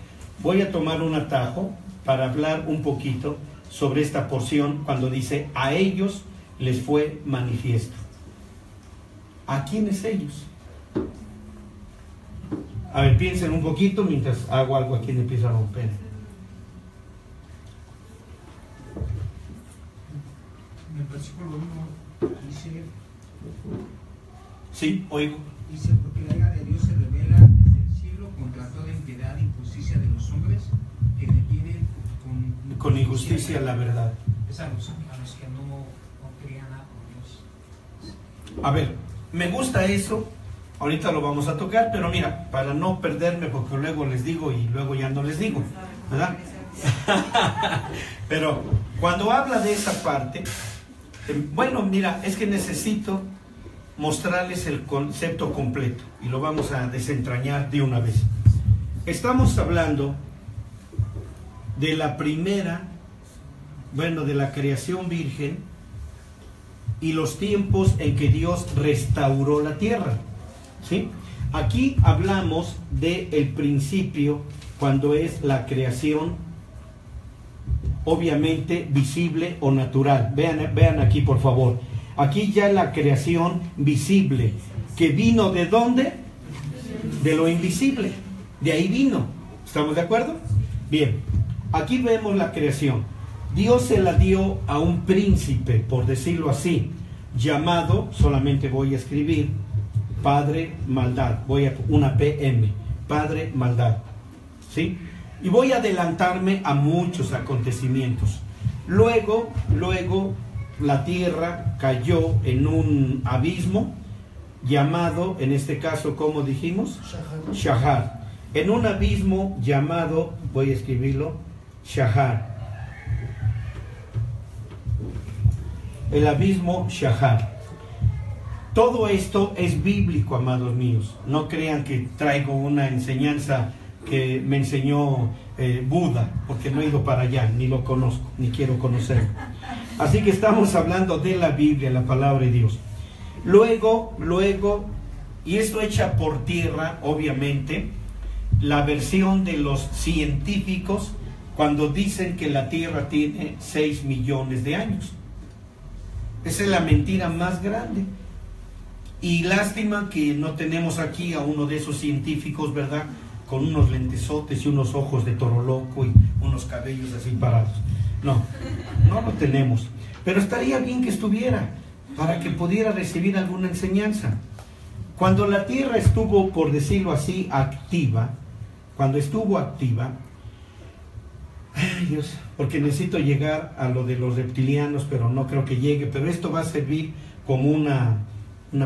voy a tomar un atajo para hablar un poquito sobre esta porción cuando dice, a ellos les fue manifiesto. ¿A quiénes ellos? A ver, piensen un poquito mientras hago algo aquí y empiezo a romper. En el versículo 1 dice... Sí, oigo. Dice, porque la ira de Dios se revela desde el cielo contra toda impiedad e injusticia de los hombres que detienen con injusticia la verdad. Es a los que no creían nada por Dios. A ver, me gusta eso. Ahorita lo vamos a tocar, pero mira, para no perderme, porque luego les digo y luego ya no les digo, ¿verdad? Pero cuando habla de esa parte, bueno, mira, es que necesito mostrarles el concepto completo y lo vamos a desentrañar de una vez. Estamos hablando de la primera, de la creación virgen y los tiempos en que Dios restauró la tierra. ¿Sí? Aquí hablamos del principio, cuando es la creación, obviamente visible o natural. Vean aquí, por favor. Aquí ya la creación visible, que vino ¿de dónde? De lo invisible. De ahí vino. ¿Estamos de acuerdo? Bien. Aquí vemos la creación. Dios se la dio a un príncipe, por decirlo así, llamado, solamente voy a escribir, Padre Maldad, voy a una PM, Padre Maldad, ¿sí? Y voy a adelantarme a muchos acontecimientos. Luego la tierra cayó en un abismo llamado, en este caso, ¿cómo dijimos? Shahar. En un abismo llamado, voy a escribirlo, Shahar. El abismo Shahar. Todo esto es bíblico, amados míos. No crean que traigo una enseñanza que me enseñó Buda, porque no he ido para allá, ni lo conozco, ni quiero conocerlo. Así que estamos hablando de la Biblia, la palabra de Dios. Luego, y esto echa por tierra, obviamente, la versión de los científicos cuando dicen que la Tierra tiene 6 millones de años. Esa es la mentira más grande. Y lástima que no tenemos aquí a uno de esos científicos, ¿verdad?, con unos lentesotes y unos ojos de toro loco y unos cabellos así parados. No lo tenemos. Pero estaría bien que estuviera, para que pudiera recibir alguna enseñanza. Cuando la Tierra estuvo, por decirlo así, activa, ay Dios, porque necesito llegar a lo de los reptilianos, pero no creo que llegue, pero esto va a servir como una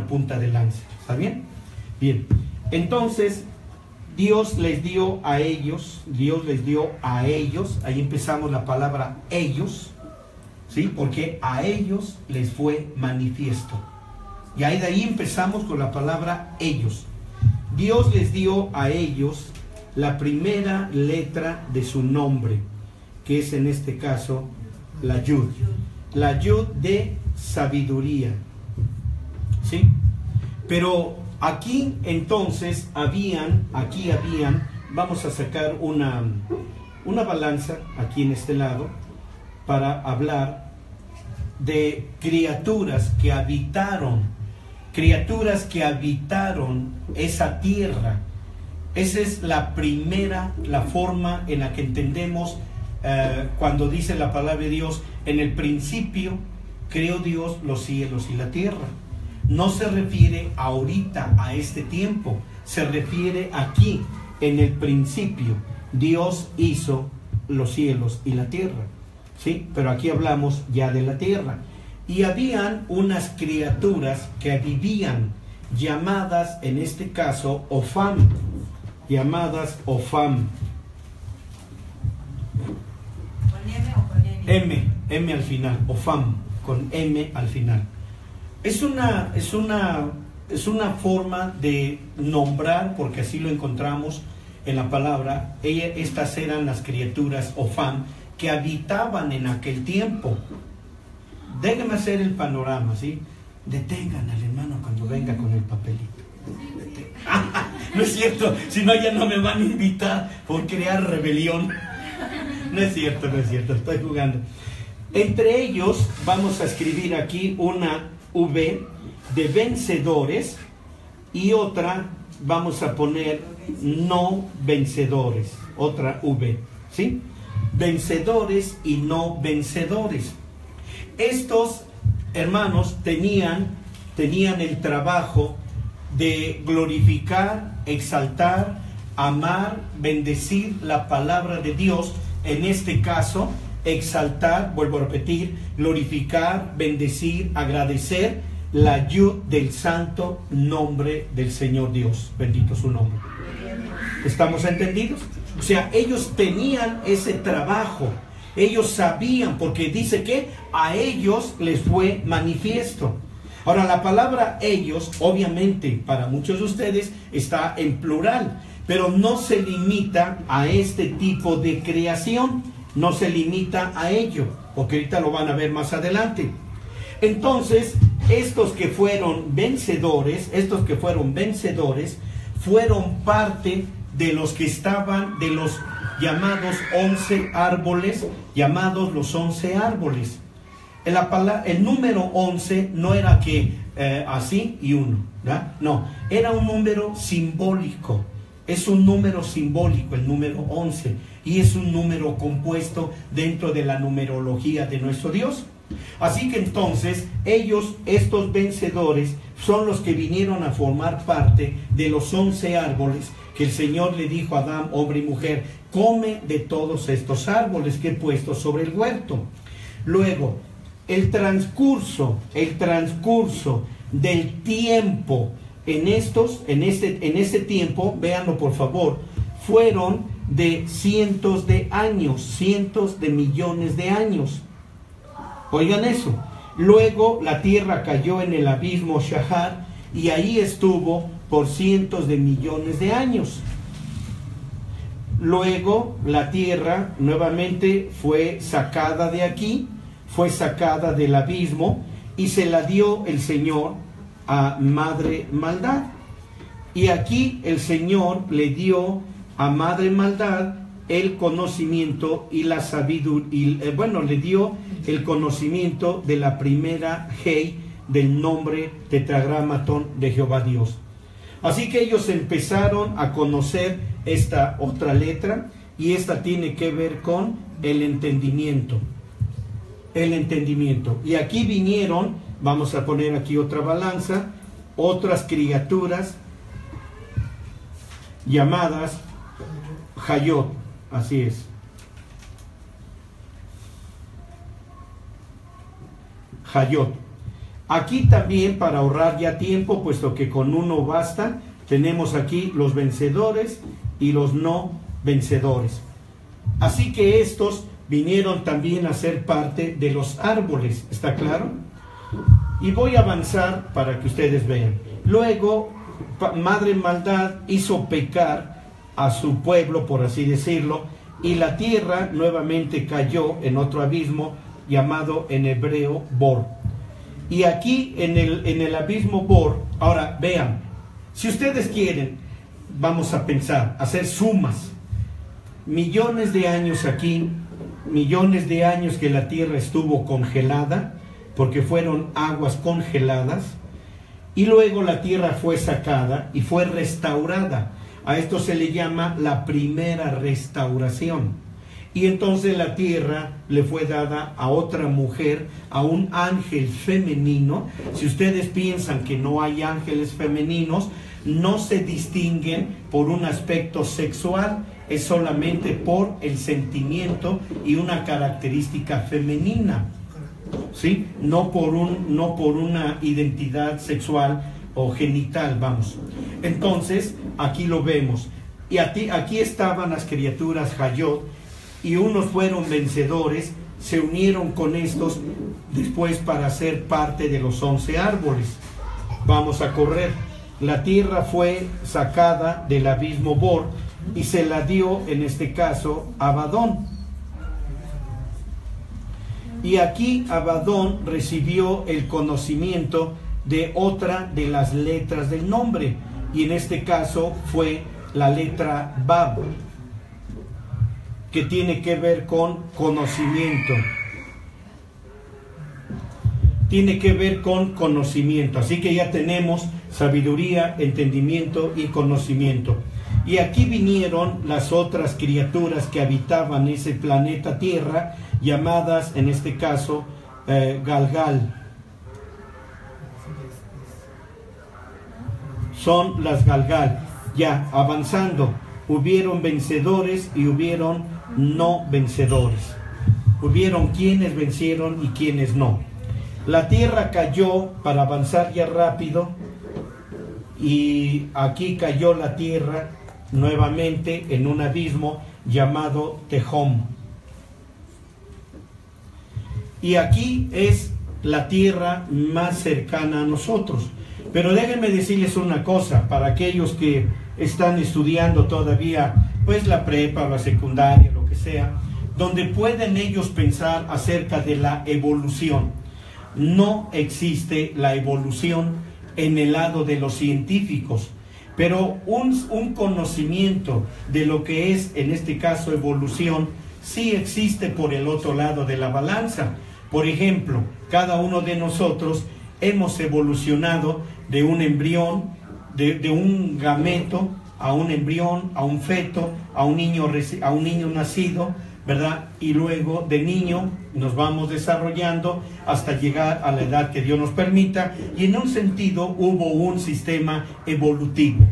punta de lanza, ¿está bien? Bien, entonces Dios les dio a ellos, ahí empezamos la palabra ellos, ¿sí? Porque a ellos les fue manifiesto. Y ahí de ahí empezamos con la palabra ellos. Dios les dio a ellos la primera letra de su nombre, que es en este caso la Yud. La Yud de sabiduría, ¿sí? Pero aquí entonces habían, vamos a sacar una balanza aquí en este lado para hablar de criaturas que habitaron esa tierra. Esa es la forma en la que entendemos cuando dice la palabra de Dios, en el principio creó Dios los cielos y la tierra. No se refiere ahorita a este tiempo, se refiere aquí, en el principio. Dios hizo los cielos y la tierra, ¿sí? Pero aquí hablamos ya de la tierra. Y habían unas criaturas que vivían, llamadas en este caso Opham, llamadas Opham. ¿Con M o con N? M al final, Opham, con M al final. Es una forma de nombrar, porque así lo encontramos en la palabra. Estas eran las criaturas Opham que habitaban en aquel tiempo. Déjenme hacer el panorama, ¿sí? Detengan al hermano cuando venga con el papelito. No es cierto, si no ya no me van a invitar por crear rebelión. No es cierto, estoy jugando. Entre ellos vamos a escribir aquí una V de vencedores y otra vamos a poner no vencedores, otra V, ¿sí? Vencedores y no vencedores. Estos hermanos tenían el trabajo de glorificar, exaltar, amar, bendecir la palabra de Dios. En este caso, exaltar, vuelvo a repetir, glorificar, bendecir, agradecer la Yud del santo nombre del Señor Dios. Bendito su nombre. ¿Estamos entendidos? O sea, ellos tenían ese trabajo. Ellos sabían, porque dice que a ellos les fue manifiesto. Ahora, la palabra ellos, obviamente, para muchos de ustedes está en plural, pero no se limita a este tipo de creación, no se limita a ello, porque ahorita lo van a ver más adelante. Entonces, estos que fueron vencedores, fueron parte de los que estaban, de los llamados 11 árboles, llamados los 11 árboles. El número 11 no era que así y uno, ¿verdad? No, era un número simbólico. Es un número simbólico el número 11 y es un número compuesto dentro de la numerología de nuestro Dios. Así que entonces ellos, estos vencedores, son los que vinieron a formar parte de los 11 árboles que el Señor le dijo a Adán, hombre y mujer: come de todos estos árboles que he puesto sobre el huerto. Luego, el transcurso del tiempo en este tiempo, véanlo por favor, fueron de cientos de años, cientos de millones de años. Oigan eso. Luego la tierra cayó en el abismo Shahar y ahí estuvo por cientos de millones de años. Luego la tierra nuevamente fue sacada de aquí, fue sacada del abismo y se la dio el Señor a Madre Maldad. Y aquí el Señor le dio a Madre Maldad el conocimiento y la sabiduría, le dio el conocimiento de la primera Hei del nombre tetragramatón de Jehová Dios. Así que ellos empezaron a conocer esta otra letra, y esta tiene que ver con el entendimiento. El entendimiento. Y aquí vinieron, vamos a poner aquí otra balanza, otras criaturas llamadas Hayot. Así es. Hayot. Aquí también, para ahorrar ya tiempo, puesto que con uno basta, tenemos aquí los vencedores y los no vencedores. Así que estos vinieron también a ser parte de los árboles, ¿está claro? Y voy a avanzar para que ustedes vean. Luego, Madre Maldad hizo pecar a su pueblo, por así decirlo, y la tierra nuevamente cayó en otro abismo llamado en hebreo Bor. Y aquí en el abismo Bor, ahora vean, si ustedes quieren, vamos a pensar, hacer sumas, millones de años aquí, millones de años que la tierra estuvo congelada, porque fueron aguas congeladas, y luego la tierra fue sacada y fue restaurada. A esto se le llama la primera restauración. Y entonces la tierra le fue dada a otra mujer, a un ángel femenino. Si ustedes piensan que no hay ángeles femeninos, no se distinguen por un aspecto sexual, es solamente por el sentimiento y una característica femenina, ¿sí? No por una identidad sexual o genital, vamos. Entonces, aquí lo vemos. Y aquí estaban las criaturas Hayot, y unos fueron vencedores, se unieron con estos después para ser parte de los 11 árboles. Vamos a correr. La tierra fue sacada del abismo Bor y se la dio, en este caso, a Abadón. Y aquí Abadón recibió el conocimiento de otra de las letras del nombre, y en este caso fue la letra Bab, que tiene que ver con conocimiento. Tiene que ver con conocimiento. Así que ya tenemos sabiduría, entendimiento y conocimiento. Y aquí vinieron las otras criaturas que habitaban ese planeta Tierra, llamadas en este caso Galgal. Son las Galgal. Ya avanzando, hubieron vencedores y hubieron no vencedores. Hubieron quienes vencieron y quienes no. La tierra cayó, para avanzar ya rápido, y aquí cayó la tierra nuevamente en un abismo llamado Tehom. Y aquí es la tierra más cercana a nosotros. Pero déjenme decirles una cosa, para aquellos que están estudiando todavía, pues la prepa, la secundaria, lo que sea, donde pueden ellos pensar acerca de la evolución. No existe la evolución en el lado de los científicos, pero un conocimiento de lo que es, en este caso, evolución, sí existe por el otro lado de la balanza. Por ejemplo, cada uno de nosotros hemos evolucionado de un embrión, de un gameto, a un embrión, a un feto, a un niño nacido, ¿verdad? Y luego de niño nos vamos desarrollando hasta llegar a la edad que Dios nos permita, y en un sentido hubo un sistema evolutivo,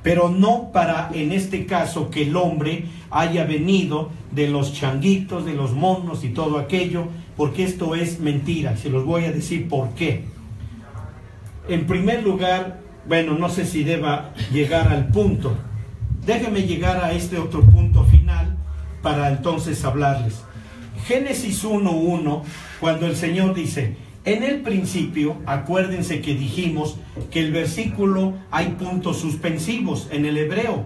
pero no para, en este caso, que el hombre haya venido de los changuitos, de los monos y todo aquello, porque esto es mentira. Se los voy a decir por qué. En primer lugar, bueno, no sé si deba llegar al punto. Déjenme llegar a este otro punto final para entonces hablarles. Génesis 1:1, cuando el Señor dice, en el principio, acuérdense que dijimos que el versículo hay puntos suspensivos en el hebreo.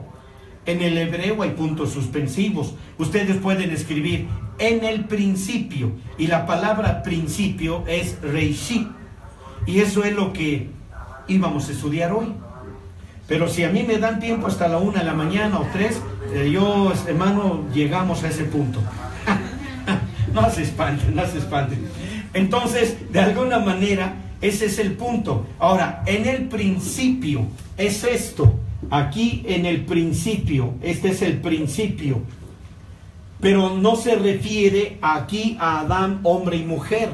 En el hebreo hay puntos suspensivos. Ustedes pueden escribir en el principio, y la palabra principio es reishit, y eso es lo que íbamos a estudiar hoy. Pero si a mí me dan tiempo hasta la 1 de la mañana o 3, yo, hermano, llegamos a ese punto. No se espanten, no se espanten. Entonces, de alguna manera, ese es el punto. Ahora, en el principio, es esto. Aquí en el principio, este es el principio. Pero no se refiere aquí a Adán, hombre y mujer.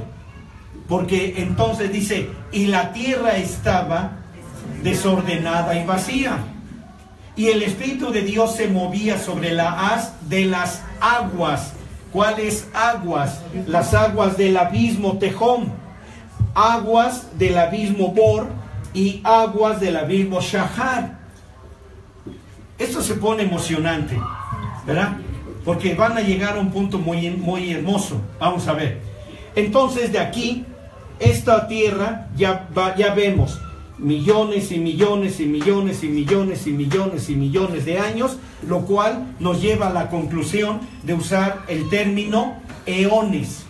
Porque entonces dice, y la tierra estaba desordenada y vacía. Y el Espíritu de Dios se movía sobre la haz de las aguas. ¿Cuáles aguas? Las aguas del abismo Tejón, aguas del abismo Bor y aguas del abismo Shahar. Esto se pone emocionante, ¿verdad? Porque van a llegar a un punto muy hermoso. Vamos a ver. Entonces de aquí, esta tierra, ya vemos millones y millones y millones y millones y millones y millones de años, lo cual nos lleva a la conclusión de usar el término eones.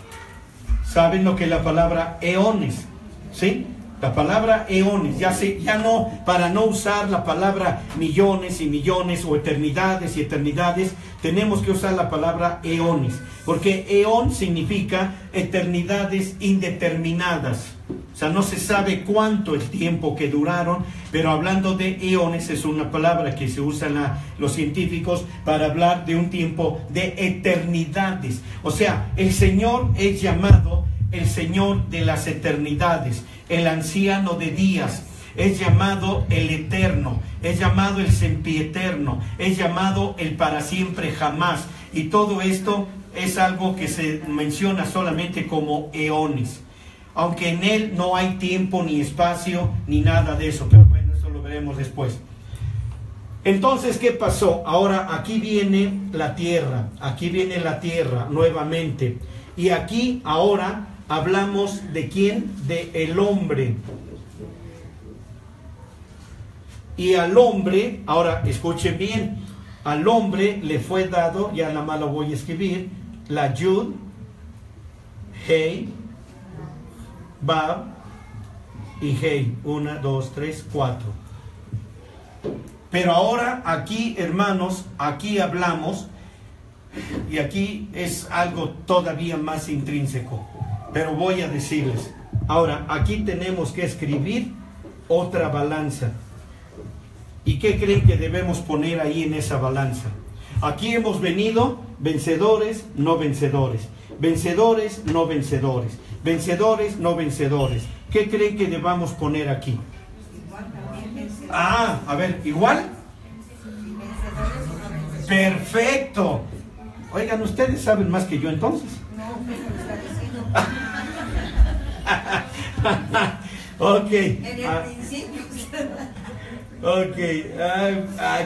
¿Saben lo que es la palabra eones? ¿Sí? La palabra eones, ya no, para no usar la palabra millones y millones o eternidades y eternidades, tenemos que usar la palabra eones, porque eón significa eternidades indeterminadas. O sea, no se sabe cuánto el tiempo que duraron, pero hablando de eones es una palabra que se usa los científicos para hablar de un tiempo de eternidades. O sea, el Señor es llamado el Señor de las eternidades, el anciano de días, es llamado el eterno, es llamado el sempieterno, es llamado el para siempre jamás. Y todo esto es algo que se menciona solamente como eones, aunque en él no hay tiempo ni espacio ni nada de eso, pero bueno, eso lo veremos después. Entonces, ¿qué pasó? Ahora aquí viene la tierra nuevamente, y aquí ahora hablamos de quién, de el hombre. Y al hombre, ahora escuchen bien, al hombre le fue dado, ya nada más lo voy a escribir, la Yud, Hei, Bab y Hei, 1, 2, 3, 4. Pero ahora aquí, hermanos, aquí hablamos, y aquí es algo todavía más intrínseco, pero voy a decirles. Ahora, aquí tenemos que escribir otra balanza. ¿Y qué creen que debemos poner ahí en esa balanza? Aquí hemos venido vencedores, no vencedores, vencedores, no vencedores, vencedores, no vencedores. ¿Qué creen que debamos poner aquí? Ah, a ver, ¿igual? Perfecto. Oigan, ustedes saben más que yo entonces. Ok. En el principio. Ok.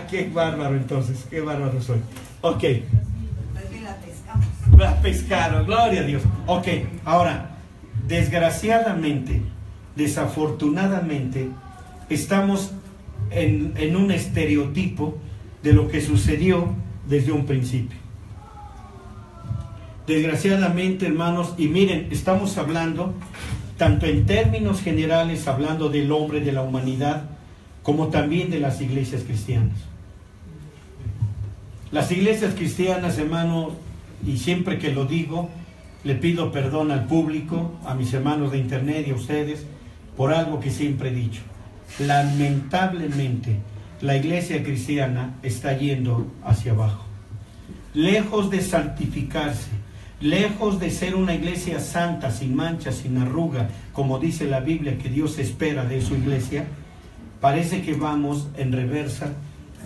Qué bárbaro entonces. Qué bárbaro soy. Ok. La pescamos. La pescaron, gloria a Dios. Ok, ahora, desgraciadamente, desafortunadamente, estamos en un estereotipo de lo que sucedió desde un principio. Desgraciadamente, hermanos, y miren, estamos hablando tanto en términos generales, hablando del hombre, de la humanidad, como también de las iglesias cristianas. Las iglesias cristianas, hermanos, y siempre que lo digo, le pido perdón al público, a mis hermanos de internet y a ustedes, por algo que siempre he dicho. Lamentablemente, la iglesia cristiana está yendo hacia abajo. Lejos de santificarse, lejos de ser una iglesia santa, sin mancha, sin arruga, como dice la Biblia que Dios espera de su iglesia, parece que vamos en reversa,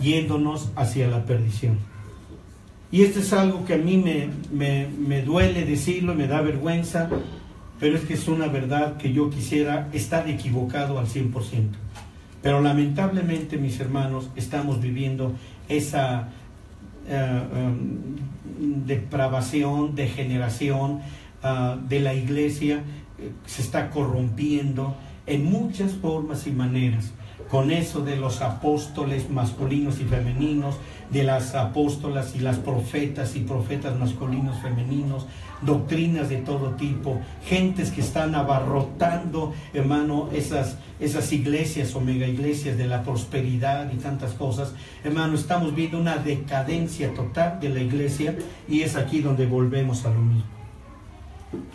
yéndonos hacia la perdición. Y esto es algo que a mí me duele decirlo, me da vergüenza, pero es que es una verdad que yo quisiera estar equivocado al 100%. Pero lamentablemente, mis hermanos, estamos viviendo esa depravación, degeneración de la iglesia. Se está corrompiendo en muchas formas y maneras, con eso de los apóstoles masculinos y femeninos, de las apóstolas y las profetas y profetas masculinos, femeninos, doctrinas de todo tipo, gentes que están abarrotando, hermano, esas iglesias o mega iglesias de la prosperidad y tantas cosas. Hermano, estamos viendo una decadencia total de la iglesia, y es aquí donde volvemos a lo mismo.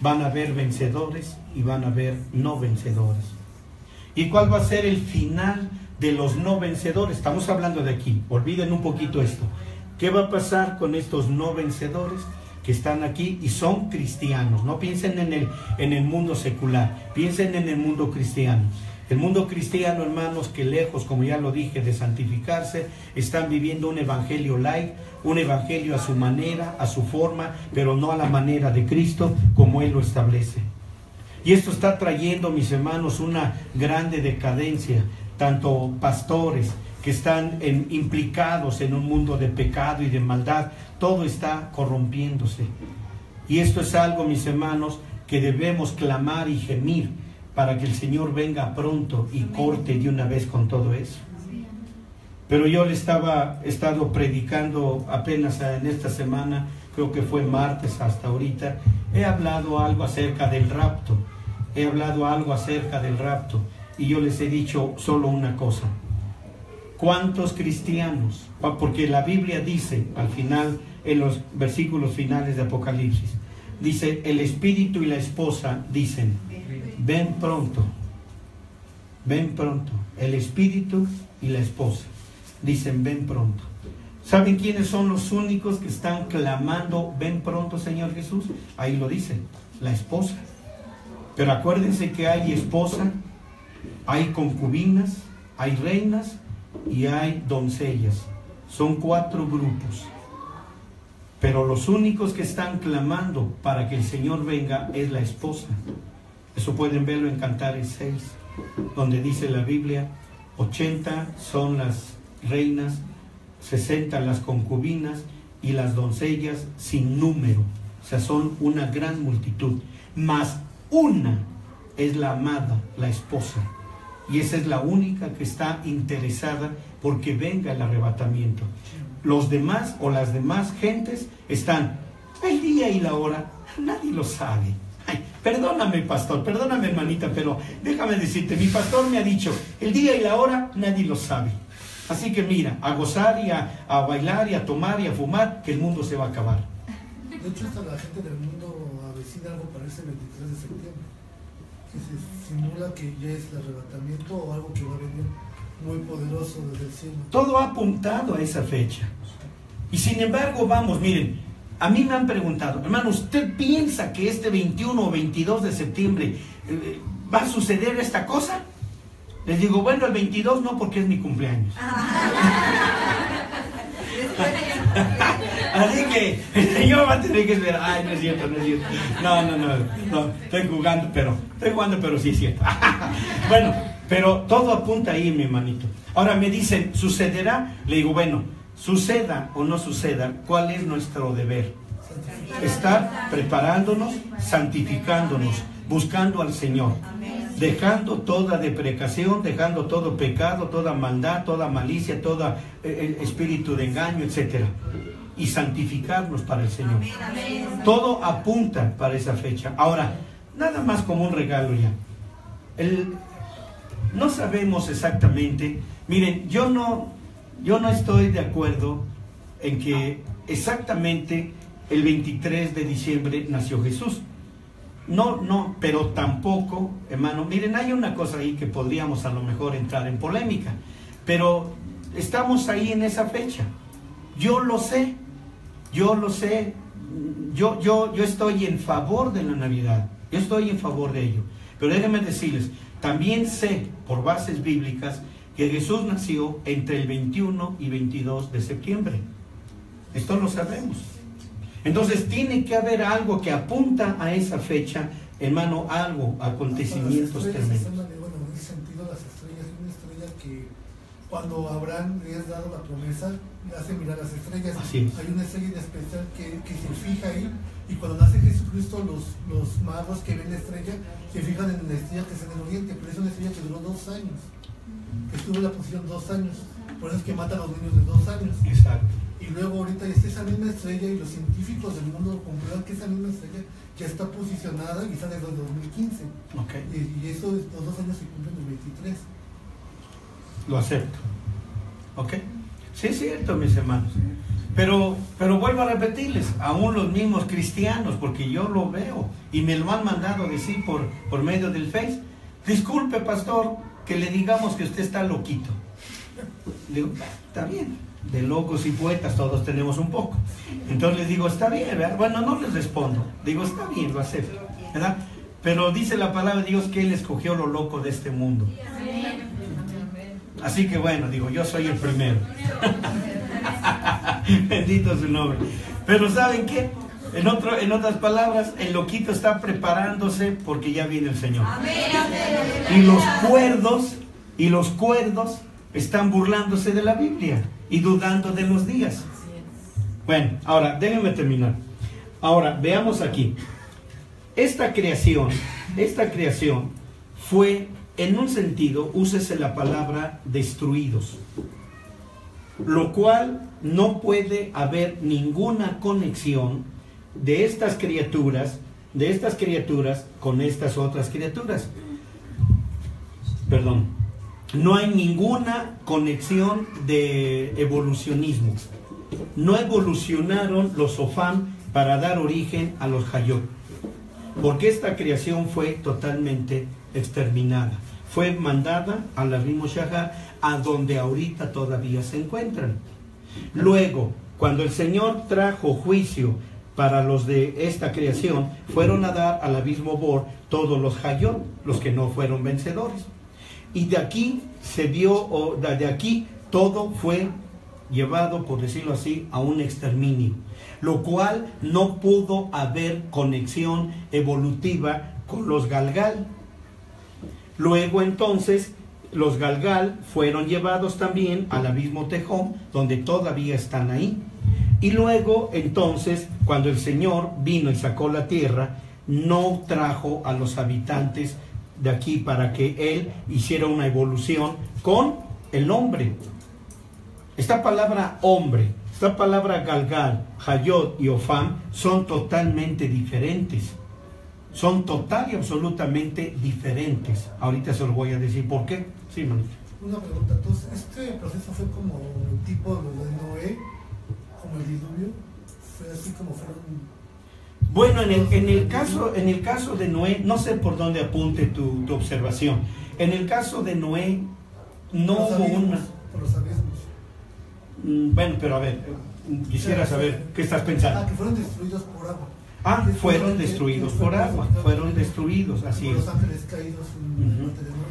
Van a haber vencedores y van a haber no vencedores. ¿Y cuál va a ser el final de los no vencedores? Estamos hablando de aquí, olviden un poquito esto. ¿Qué va a pasar con estos no vencedores que están aquí y son cristianos? No piensen en el mundo secular, piensen en el mundo cristiano. El mundo cristiano, hermanos, que lejos, como ya lo dije, de santificarse, están viviendo un evangelio light, un evangelio a su manera, a su forma, pero no a la manera de Cristo como Él lo establece. Y esto está trayendo, mis hermanos, una grande decadencia. Tanto pastores que están implicados en un mundo de pecado y de maldad, todo está corrompiéndose. Y esto es algo, mis hermanos, que debemos clamar y gemir para que el Señor venga pronto y corte de una vez con todo eso. Pero yo le he estado predicando apenas en esta semana, creo que fue martes hasta ahorita, he hablado algo acerca del rapto. Y yo les he dicho solo una cosa. ¿Cuántos cristianos? Porque la Biblia dice al final, en los versículos finales de Apocalipsis, dice, el espíritu y la esposa dicen, ven pronto. Ven pronto. El espíritu y la esposa dicen, ven pronto. ¿Saben quiénes son los únicos que están clamando, ven pronto, Señor Jesús? Ahí lo dice, la esposa. Pero acuérdense que hay esposa, hay concubinas, hay reinas y hay doncellas. Son 4 grupos. Pero los únicos que están clamando para que el Señor venga es la esposa. Eso pueden verlo en Cantares 6, donde dice la Biblia, 80 son las reinas, 60 las concubinas y las doncellas sin número. O sea, son una gran multitud. Mas una es la amada, la esposa. Y esa es la única que está interesada porque venga el arrebatamiento. Los demás o las demás gentes están, el día y la hora, nadie lo sabe. Ay, perdóname, pastor, perdóname, hermanita, pero déjame decirte, mi pastor me ha dicho, el día y la hora, nadie lo sabe. Así que mira, a gozar y a bailar y a tomar y a fumar, que el mundo se va a acabar. De hecho, hasta la gente del mundo avecina algo para ese 23 de septiembre, que se simula que ya es el arrebatamiento o algo que va a venir muy poderoso desde el cielo. Todo ha apuntado a esa fecha. Y sin embargo, vamos, miren, a mí me han preguntado, hermano, ¿usted piensa que este 21 o 22 de septiembre va a suceder esta cosa? Les digo, bueno, el 22 no, porque es mi cumpleaños. Así que el Señor va a tener que esperar. Ay, no es cierto, no es cierto. No, estoy jugando, pero sí es cierto. Bueno, pero todo apunta ahí, mi hermanito. Ahora me dicen, ¿sucederá? Le digo, bueno, suceda o no suceda, ¿cuál es nuestro deber? Estar preparándonos, santificándonos, buscando al Señor, dejando toda deprecación, dejando todo pecado, toda maldad, toda malicia, todo espíritu de engaño, etcétera, y santificarnos para el Señor. Todo apunta para esa fecha. Ahora, nada más como un regalo ya. No sabemos exactamente. Miren, yo no estoy de acuerdo en que exactamente el 23 de diciembre nació Jesús. No, pero tampoco, hermano, miren, hay una cosa ahí que podríamos a lo mejor entrar en polémica, pero estamos ahí en esa fecha. Yo lo sé, yo estoy en favor de la Navidad, yo estoy en favor de ello, pero déjenme decirles, también sé, por bases bíblicas, que Jesús nació entre el 21 y 22 de septiembre. Esto lo sabemos. Entonces tiene que haber algo que apunta a esa fecha, hermano, algo, acontecimientos tremendos. Bueno, en ese sentido, las estrellas, hay una estrella que cuando Abraham le has dado la promesa, le hace mirar las estrellas. Así es. Hay una estrella especial que se fija ahí, y cuando nace Jesucristo, los magos que ven la estrella se fijan en la estrella que está en el oriente, pero es una estrella que duró 2 años. Estuvo en la posición 2 años. Por eso es que matan a los niños de 2 años. Exacto. Y luego ahorita está esa misma estrella y los científicos del mundo comprueban que esa misma estrella ya está posicionada y está desde el 2015. Okay. Y eso, los 2 años se cumplen el 23. Lo acepto. ¿Ok? Sí, es cierto, mis hermanos. Pero vuelvo a repetirles, aún los mismos cristianos, porque yo lo veo y me lo han mandado decir por medio del Face. Disculpe, pastor, que le digamos que usted está loquito. Le digo, está bien, de locos y poetas todos tenemos un poco. Entonces les digo, está bien, ¿verdad? Bueno, no les respondo. Digo, está bien, lo acepto, ¿verdad? Pero dice la palabra de Dios que Él escogió lo loco de este mundo. Así que bueno, digo, yo soy el primero. Bendito su nombre. Pero ¿saben qué? En otras palabras, el loquito está preparándose porque ya viene el Señor. Y los cuerdos están burlándose de la Biblia y dudando de los días. Bueno, ahora déjenme terminar. Ahora veamos aquí. Esta creación fue, en un sentido, úsese la palabra destruidos, lo cual no puede haber ninguna conexión de estas criaturas con estas otras criaturas. Perdón. No hay ninguna conexión de evolucionismo. No evolucionaron los Sofán para dar origen a los Hayot, porque esta creación fue totalmente exterminada. Fue mandada al Abim Moshahar, a donde ahorita todavía se encuentran. Luego, cuando el Señor trajo juicio para los de esta creación, fueron a dar al abismo Bor todos los Hayot, los que no fueron vencedores. Y de aquí todo fue llevado, por decirlo así, a un exterminio, lo cual no pudo haber conexión evolutiva con los Galgal. Luego entonces los Galgal fueron llevados también al abismo Tejón, donde todavía están ahí. Y luego entonces, cuando el Señor vino y sacó la tierra, no trajo a los habitantes de aquí para que Él hiciera una evolución con el hombre. Esta palabra hombre, esta palabra Galgal, Hayot y Ofam son totalmente diferentes. Son total y absolutamente diferentes. Ahorita se los voy a decir por qué. Sí, manito. Una pregunta, entonces, ¿este proceso fue como el tipo de Noé, como el diluvio? ¿Fue así como fueron? Bueno, en el caso de Noé, no sé por dónde apunte tu observación. En el caso de Noé, no hubo una... Por los abismos. Bueno, pero a ver, quisiera saber qué estás pensando. Que fueron destruidos por agua. Fueron destruidos por agua, fueron destruidos, así es. Los ángeles caídos en parte de Noé.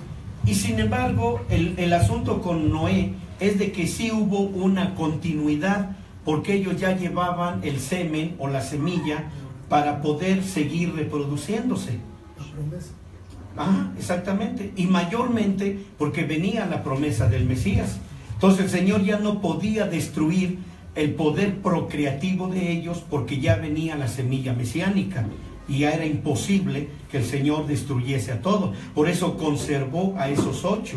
Y sin embargo, el asunto con Noé es de que sí hubo una continuidad, porque ellos ya llevaban el semen o la semilla para poder seguir reproduciéndose. La promesa. Exactamente. Y mayormente porque venía la promesa del Mesías. Entonces el Señor ya no podía destruir el poder procreativo de ellos, porque ya venía la semilla mesiánica y ya era imposible que el Señor destruyese a todo. Por eso conservó a esos 8.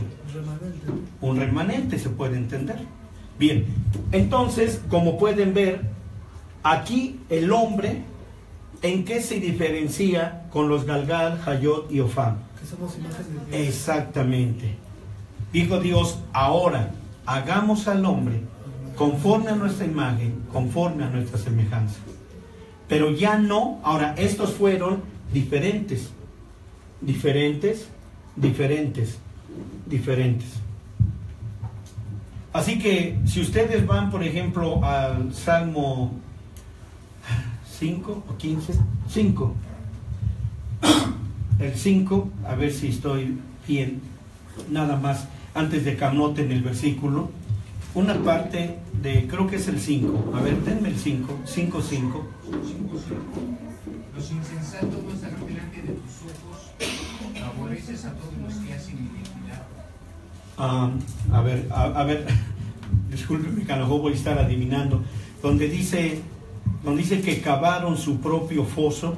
Un remanente, se puede entender. Bien, entonces, como pueden ver, aquí el hombre, ¿en qué se diferencia con los Galgal, Hayot y Ofam? Que somos imágenes de Dios. Exactamente. Dijo Dios, ahora hagamos al hombre conforme a nuestra imagen, conforme a nuestra semejanza. Pero ya no, ahora estos fueron diferentes. Así que si ustedes van, por ejemplo, al Salmo 5 o 15, 5, el 5, a ver si estoy bien, nada más, antes de que anoten el versículo, una parte de, creo que es el 5, a ver, denme el 5, 5. Los insensatos no estarán delante de tus ojos, aborreces a todos los que hacen iniquidad. A ver, discúlpeme que a lo mejor voy a estar adivinando, donde dice que cavaron su propio foso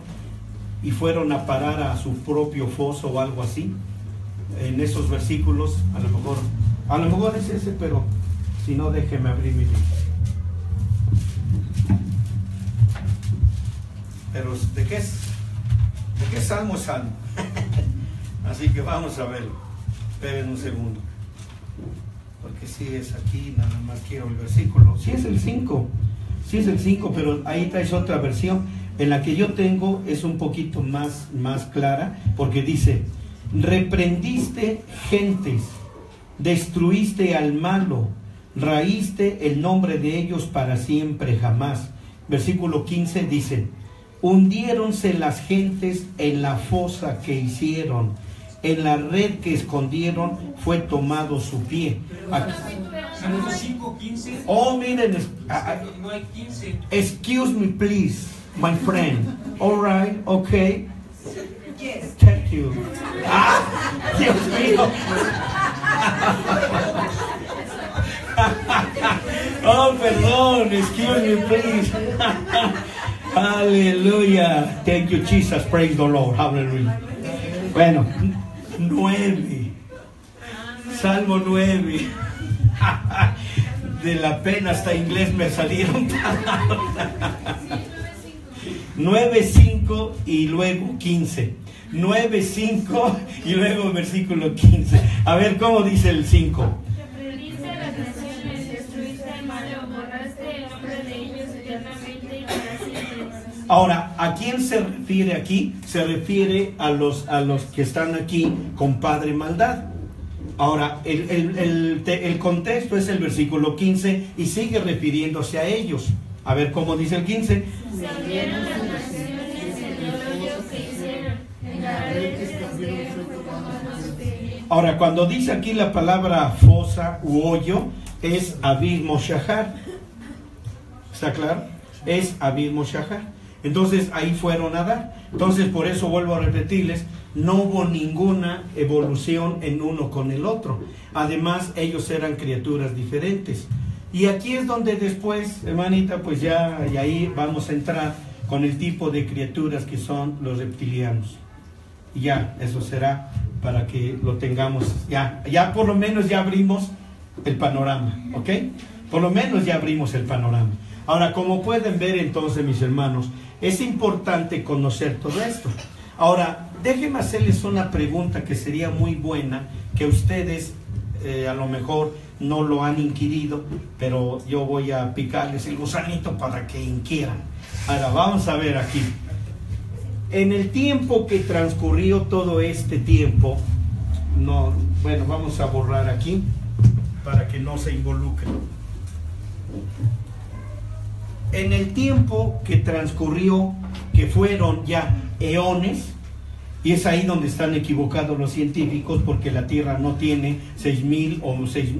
y fueron a parar a su propio foso o algo así. en esos versículos, a lo mejor es ese, pero si no, déjeme abrir mi libro. Pero ¿de qué salmo es salmo? Así que vamos a verlo. Esperen un segundo, porque si es aquí, nada más quiero el versículo. Si es el 5, pero ahí traes otra versión. En la que yo tengo es un poquito más clara, porque dice: reprendiste gentes, destruiste al malo, raíste el nombre de ellos para siempre jamás. Versículo 15 dice: hundiéronse las gentes en la fosa que hicieron, en la red que escondieron fue tomado su pie. Salmo 5, 15. Oh, miren, no hay 15. Excuse me, please, my friend. All right, okay. Yes. Thank you. Dios mío. Oh, perdón. Excuse me, please. Aleluya. Thank you, Jesus. Praise the Lord. Hallelujah. Bueno, 9. Salmo 9. De la pena hasta inglés me salieron palabras. 9:5 y luego 15. 9:5 y luego versículo 15. A ver cómo dice el 5. Reprendiste las naciones, destruiste al malo, borraste el nombre de ellos eternamente y para siempre. Ahora, ¿a quién se refiere aquí? Se refiere a los que están aquí con padre maldad. Ahora, el contexto es el versículo 15 y sigue refiriéndose a ellos. A ver cómo dice el 15. Salieron las naciones en el hoyo que hicieron, en la red que escondieron fue tomado su pie. Ahora, cuando dice aquí la palabra fosa u hoyo, es abismo shahar. ¿Está claro? Es abismo shahar. Entonces ahí fueron a dar. Entonces por eso vuelvo a repetirles, no hubo ninguna evolución en uno con el otro. Además ellos eran criaturas diferentes. Y aquí es donde después, hermanita, pues ya, y ahí vamos a entrar con el tipo de criaturas que son los reptilianos. Y ya, eso será para que lo tengamos, ya por lo menos ya abrimos el panorama, ¿ok? Por lo menos ya abrimos el panorama. Ahora, como pueden ver entonces, mis hermanos, es importante conocer todo esto. Ahora, déjenme hacerles una pregunta que sería muy buena, que ustedes a lo mejor no lo han inquirido, pero yo voy a picarles el gusanito para que inquieran. Ahora, vamos a ver aquí. En el tiempo que transcurrió todo este tiempo, bueno, vamos a borrar aquí para que no se involucren. En el tiempo que transcurrió, que fueron ya eones, y es ahí donde están equivocados los científicos, porque la Tierra no tiene 6.000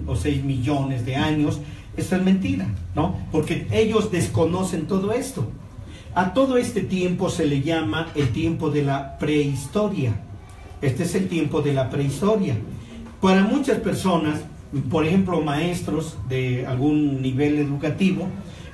o 6 millones de años. Esta es mentira, ¿no? Porque ellos desconocen todo esto. A todo este tiempo se le llama el tiempo de la prehistoria. Este es el tiempo de la prehistoria. Para muchas personas, por ejemplo, maestros de algún nivel educativo,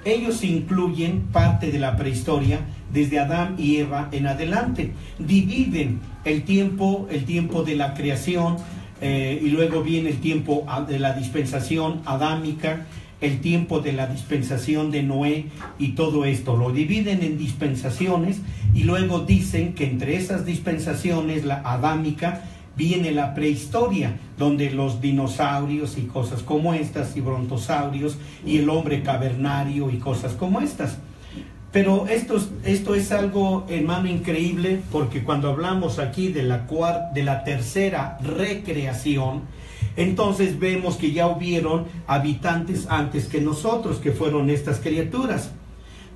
ellos incluyen parte de la prehistoria desde Adán y Eva en adelante. Dividen el tiempo de la creación y luego viene el tiempo de la dispensación adámica, el tiempo de la dispensación de Noé y todo esto. Lo dividen en dispensaciones y luego dicen que entre esas dispensaciones, la adámica, viene la prehistoria, donde los dinosaurios y cosas como estas, y brontosaurios, y el hombre cavernario y cosas como estas. Pero esto es algo, hermano, increíble, porque cuando hablamos aquí de la tercera recreación, entonces vemos que ya hubieron habitantes antes que nosotros, que fueron estas criaturas.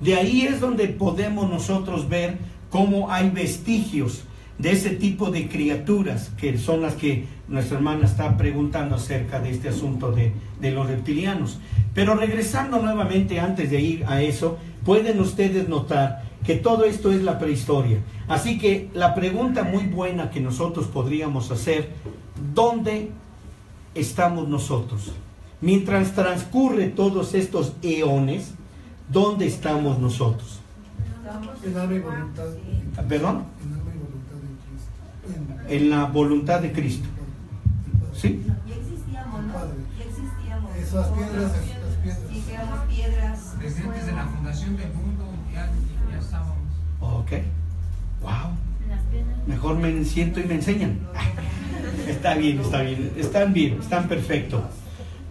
De ahí es donde podemos nosotros ver cómo hay vestigios de ese tipo de criaturas, que son las que nuestra hermana está preguntando acerca de este asunto de los reptilianos. Pero regresando nuevamente, antes de ir a eso, pueden ustedes notar que todo esto es la prehistoria. Así que la pregunta muy buena que nosotros podríamos hacer: ¿dónde estamos nosotros? Mientras transcurre todos estos eones, ¿dónde estamos nosotros? En alma y voluntad. ¿Perdón? En alma y voluntad de Cristo. En la voluntad de Cristo. ¿Sí? Ya existíamos, ¿no? Ya existíamos. Esas piedras, las piedras. Sí, que éramos piedras. Desde antes de la fundación del mundo ya estábamos. Ok. Wow. Mejor me siento y me enseñan. Está bien, están bien, están perfectos.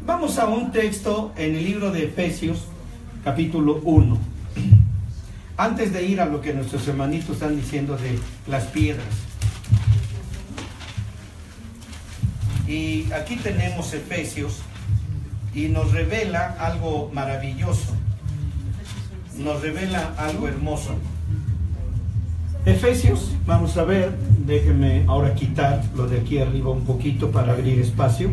Vamos a un texto en el libro de Efesios, capítulo 1. Antes de ir a lo que nuestros hermanitos están diciendo de las piedras. Y aquí tenemos Efesios y nos revela algo maravilloso. Nos revela algo hermoso. Efesios, vamos a ver, déjenme ahora quitar lo de aquí arriba un poquito para abrir espacio.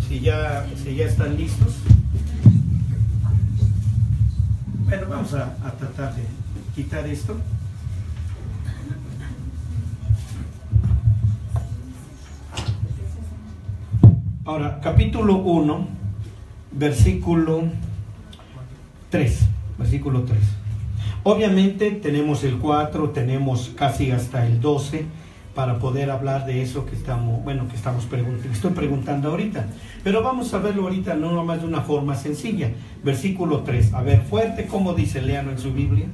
Si ya están listos. Bueno, vamos a tratar de quitar esto. Ahora, capítulo 1, versículo 3. Obviamente tenemos el 4, tenemos casi hasta el 12 para poder hablar de eso que estoy preguntando ahorita. Pero vamos a verlo ahorita no nomás de una forma sencilla. Versículo 3. A ver, fuerte, ¿cómo dice? Léalo en su Biblia.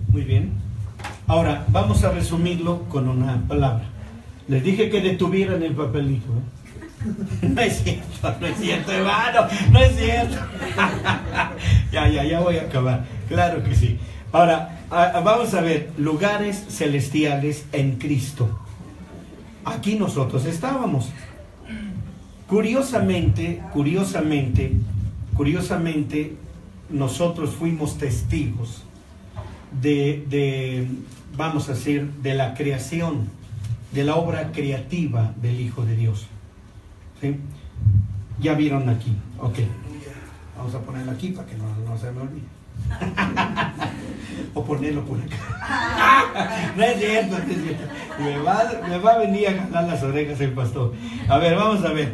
Muy bien. Ahora, vamos a resumirlo con una palabra. Les dije que detuvieran el papelito, ¿eh? No es cierto, hermano, no es cierto. Ya voy a acabar. Claro que sí. Ahora, vamos a ver, lugares celestiales en Cristo. Aquí nosotros estábamos. Curiosamente, nosotros fuimos testigos vamos a decir, de la creación, de la obra creativa del Hijo de Dios. ¿Sí? Ya vieron aquí. Ok. Vamos a ponerlo aquí para que no se me olvide. O ponerlo por acá. No es cierto. Me va a venir a jalar las orejas el pastor. A ver, vamos a ver.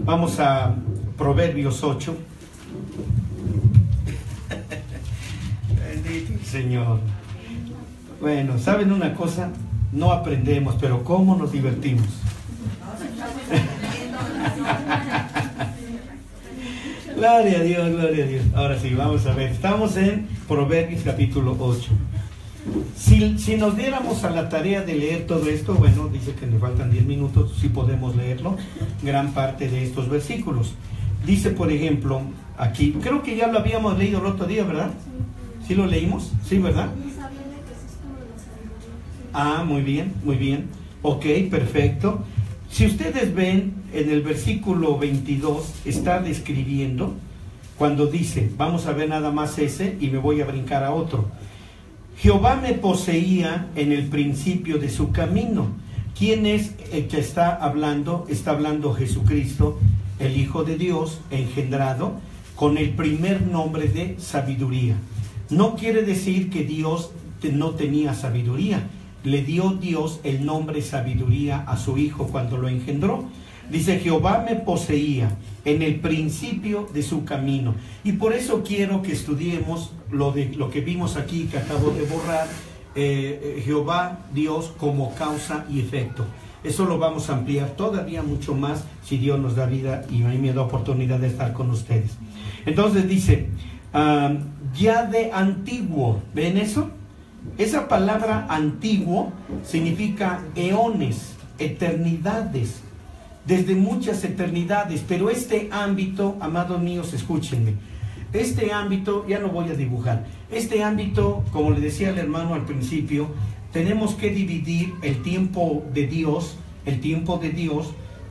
Vamos a Proverbios 8. Bendito el Señor. Bueno, ¿saben una cosa? No aprendemos, pero ¿cómo nos divertimos? Gloria a Dios, gloria a Dios. Ahora sí, vamos a ver. Estamos en Proverbios capítulo 8. Si nos diéramos a la tarea de leer todo esto, bueno, dice que nos faltan 10 minutos, si podemos leerlo, gran parte de estos versículos. Dice, por ejemplo, aquí, creo que ya lo habíamos leído el otro día, ¿verdad? ¿Sí lo leímos? ¿Sí, verdad? Ah, muy bien. Ok, perfecto. Si ustedes ven, en el versículo 22 está describiendo, cuando dice, vamos a ver nada más ese y me voy a brincar a otro. Jehová me poseía en el principio de su camino. ¿Quién es el que está hablando? Está hablando Jesucristo, el Hijo de Dios, engendrado con el primer nombre de sabiduría. No quiere decir que Dios no tenía sabiduría. Le dio Dios el nombre sabiduría a su Hijo cuando lo engendró. Dice, Jehová me poseía en el principio de su camino. Y por eso quiero que estudiemos lo que vimos aquí, que acabo de borrar, Jehová, Dios como causa y efecto. Eso lo vamos a ampliar todavía mucho más si Dios nos da vida y a mí me da oportunidad de estar con ustedes. Entonces dice, ya de antiguo, ¿ven eso? Esa palabra antiguo significa eones, eternidades, desde muchas eternidades, pero este ámbito, amados míos, escúchenme, este ámbito, ya lo voy a dibujar, este ámbito, como le decía el hermano al principio, tenemos que dividir el tiempo de Dios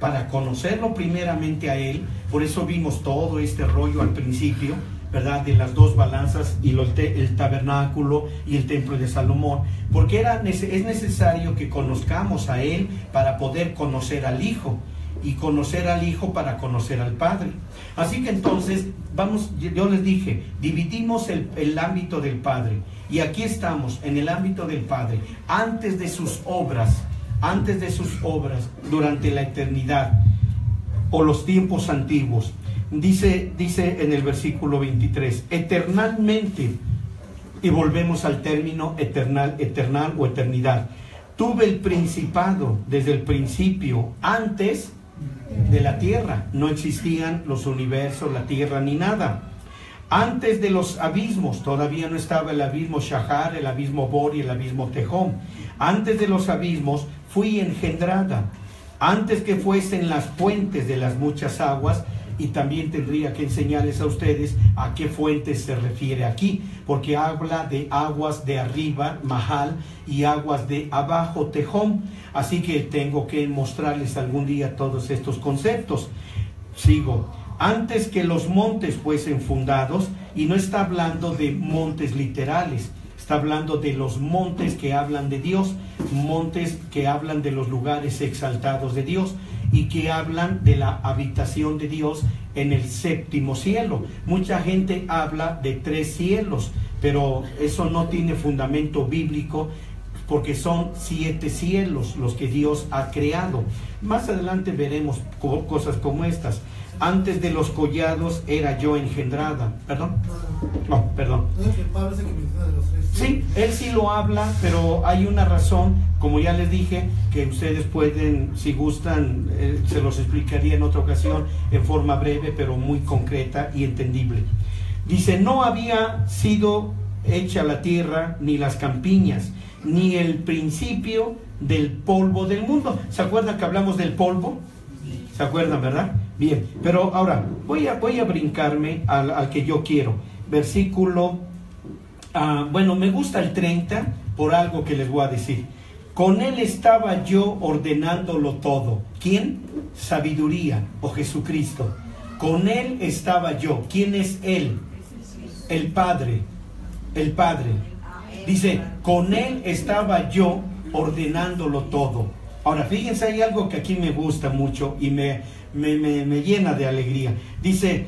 para conocerlo primeramente a Él. Por eso vimos todo este rollo al principio, ¿verdad? De las dos balanzas y el tabernáculo y el templo de Salomón, porque es necesario que conozcamos a Él para poder conocer al Hijo. y conocer al Hijo para conocer al Padre. Así que entonces, yo les dije, dividimos el ámbito del Padre, y aquí estamos en el ámbito del Padre, antes de sus obras, durante la eternidad, o los tiempos antiguos. Dice en el versículo 23, eternalmente, y volvemos al término eternal o eternidad. Tuve el principado desde el principio, antes de la tierra. No existían los universos, la tierra, ni nada. Antes de los abismos, todavía no estaba el abismo Shahar, el abismo Bor y el abismo Tehom. Antes de los abismos fui engendrada. Antes que fuesen las fuentes de las muchas aguas. Y también tendría que enseñarles a ustedes a qué fuentes se refiere aquí, porque habla de aguas de arriba, Mahal, y aguas de abajo, Tehom. Así que tengo que mostrarles algún día todos estos conceptos. Sigo. Antes que los montes fuesen fundados, y no está hablando de montes literales, está hablando de los montes que hablan de Dios, montes que hablan de los lugares exaltados de Dios, y que hablan de la habitación de Dios en el séptimo cielo. Mucha gente habla de 3 cielos, pero eso no tiene fundamento bíblico, porque son 7 cielos los que Dios ha creado. Más adelante veremos cosas como estas. Antes de los collados era yo engendrada. ¿Perdón? No, perdón. Sí, él sí lo habla, pero hay una razón, como ya les dije, que ustedes pueden, si gustan, se los explicaría en otra ocasión en forma breve, pero muy concreta y entendible. Dice, no había sido hecha la tierra, ni las campiñas, ni el principio del polvo del mundo. ¿Se acuerdan que hablamos del polvo? ¿Se acuerdan, verdad? Bien, pero ahora voy a brincarme al que yo quiero. Versículo, bueno, me gusta el 30 por algo que les voy a decir. Con él estaba yo ordenándolo todo. ¿Quién? Sabiduría o Jesucristo. Con él estaba yo. ¿Quién es él? El Padre. El Padre. Dice, con él estaba yo ordenándolo todo. Ahora, fíjense, hay algo que aquí me gusta mucho y me llena de alegría. Dice,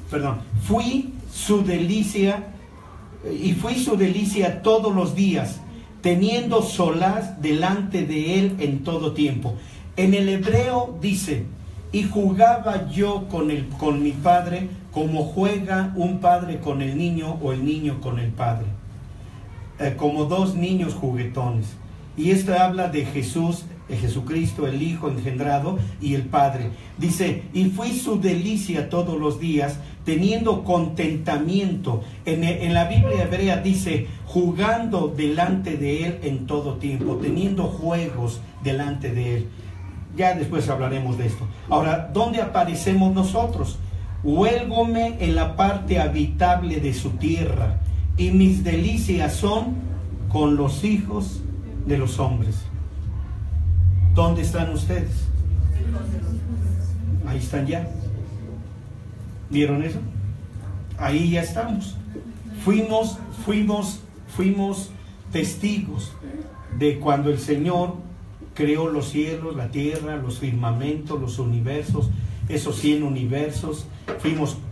perdón, fui su delicia todos los días, teniendo solaz delante de él en todo tiempo. En el hebreo dice, y jugaba yo con mi padre, como juega un padre con el niño o el niño con el padre, como 2 niños juguetones. Y esto habla de Jesús, de Jesucristo, el Hijo engendrado, y el Padre. Dice, y fui su delicia todos los días, teniendo contentamiento. En la Biblia hebrea dice, jugando delante de él en todo tiempo, teniendo juegos delante de él. Ya después hablaremos de esto. Ahora, ¿dónde aparecemos nosotros? Huélgome en la parte habitable de su tierra, y mis delicias son con los hijos de los hombres. ¿Dónde están ustedes? Ahí están ya. ¿Vieron eso? Ahí ya estamos. Fuimos testigos de cuando el Señor creó los cielos, la tierra, los firmamentos, los universos, esos 100 universos.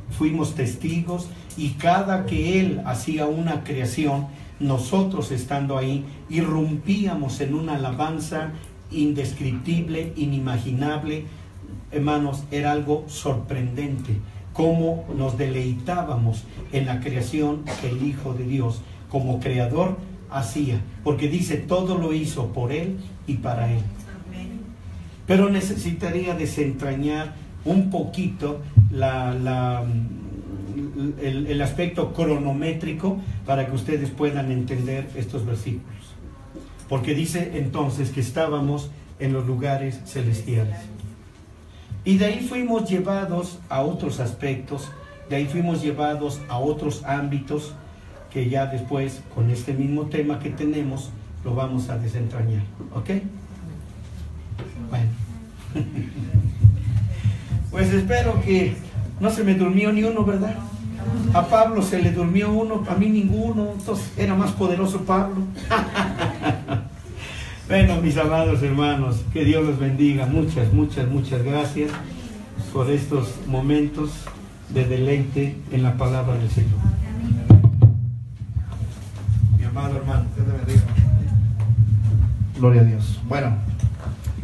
Fuimos testigos, y cada que Él hacía una creación, nosotros estando ahí, irrumpíamos en una alabanza indescriptible, inimaginable. Hermanos, era algo sorprendente cómo nos deleitábamos en la creación que el Hijo de Dios como creador hacía, porque dice, todo lo hizo por Él y para Él. Pero necesitaría desentrañar un poquito el aspecto cronométrico para que ustedes puedan entender estos versículos. Porque dice entonces que estábamos en los lugares celestiales. Y de ahí fuimos llevados a otros aspectos, de ahí fuimos llevados a otros ámbitos que ya después, con este mismo tema que tenemos, lo vamos a desentrañar. ¿Ok? Bueno. Pues espero que no se me durmió ni uno, ¿verdad? A Pablo se le durmió uno, a mí ninguno, entonces era más poderoso Pablo. Bueno, mis amados hermanos, que Dios los bendiga. Muchas, muchas, muchas gracias por estos momentos de deleite en la palabra del Señor. Mi amado hermano, Dios te bendiga. Gloria a Dios. Bueno,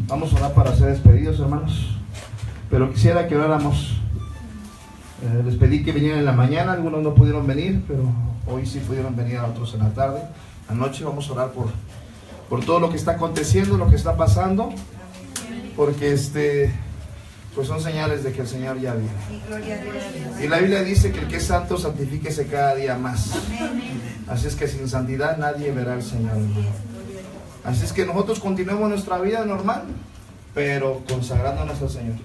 vamos a orar para ser despedidos, hermanos. Pero quisiera que oráramos. Les pedí que vinieran en la mañana, algunos no pudieron venir, pero hoy sí pudieron venir, a otros en la tarde. Anoche vamos a orar por todo lo que está aconteciendo, lo que está pasando, porque pues son señales de que el Señor ya viene. Y la Biblia dice que el que es santo santifíquese cada día más. Así es que sin santidad nadie verá al Señor. Así es que nosotros continuemos nuestra vida normal, pero consagrándonos al Señor.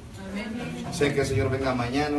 Sé que el Señor venga mañana.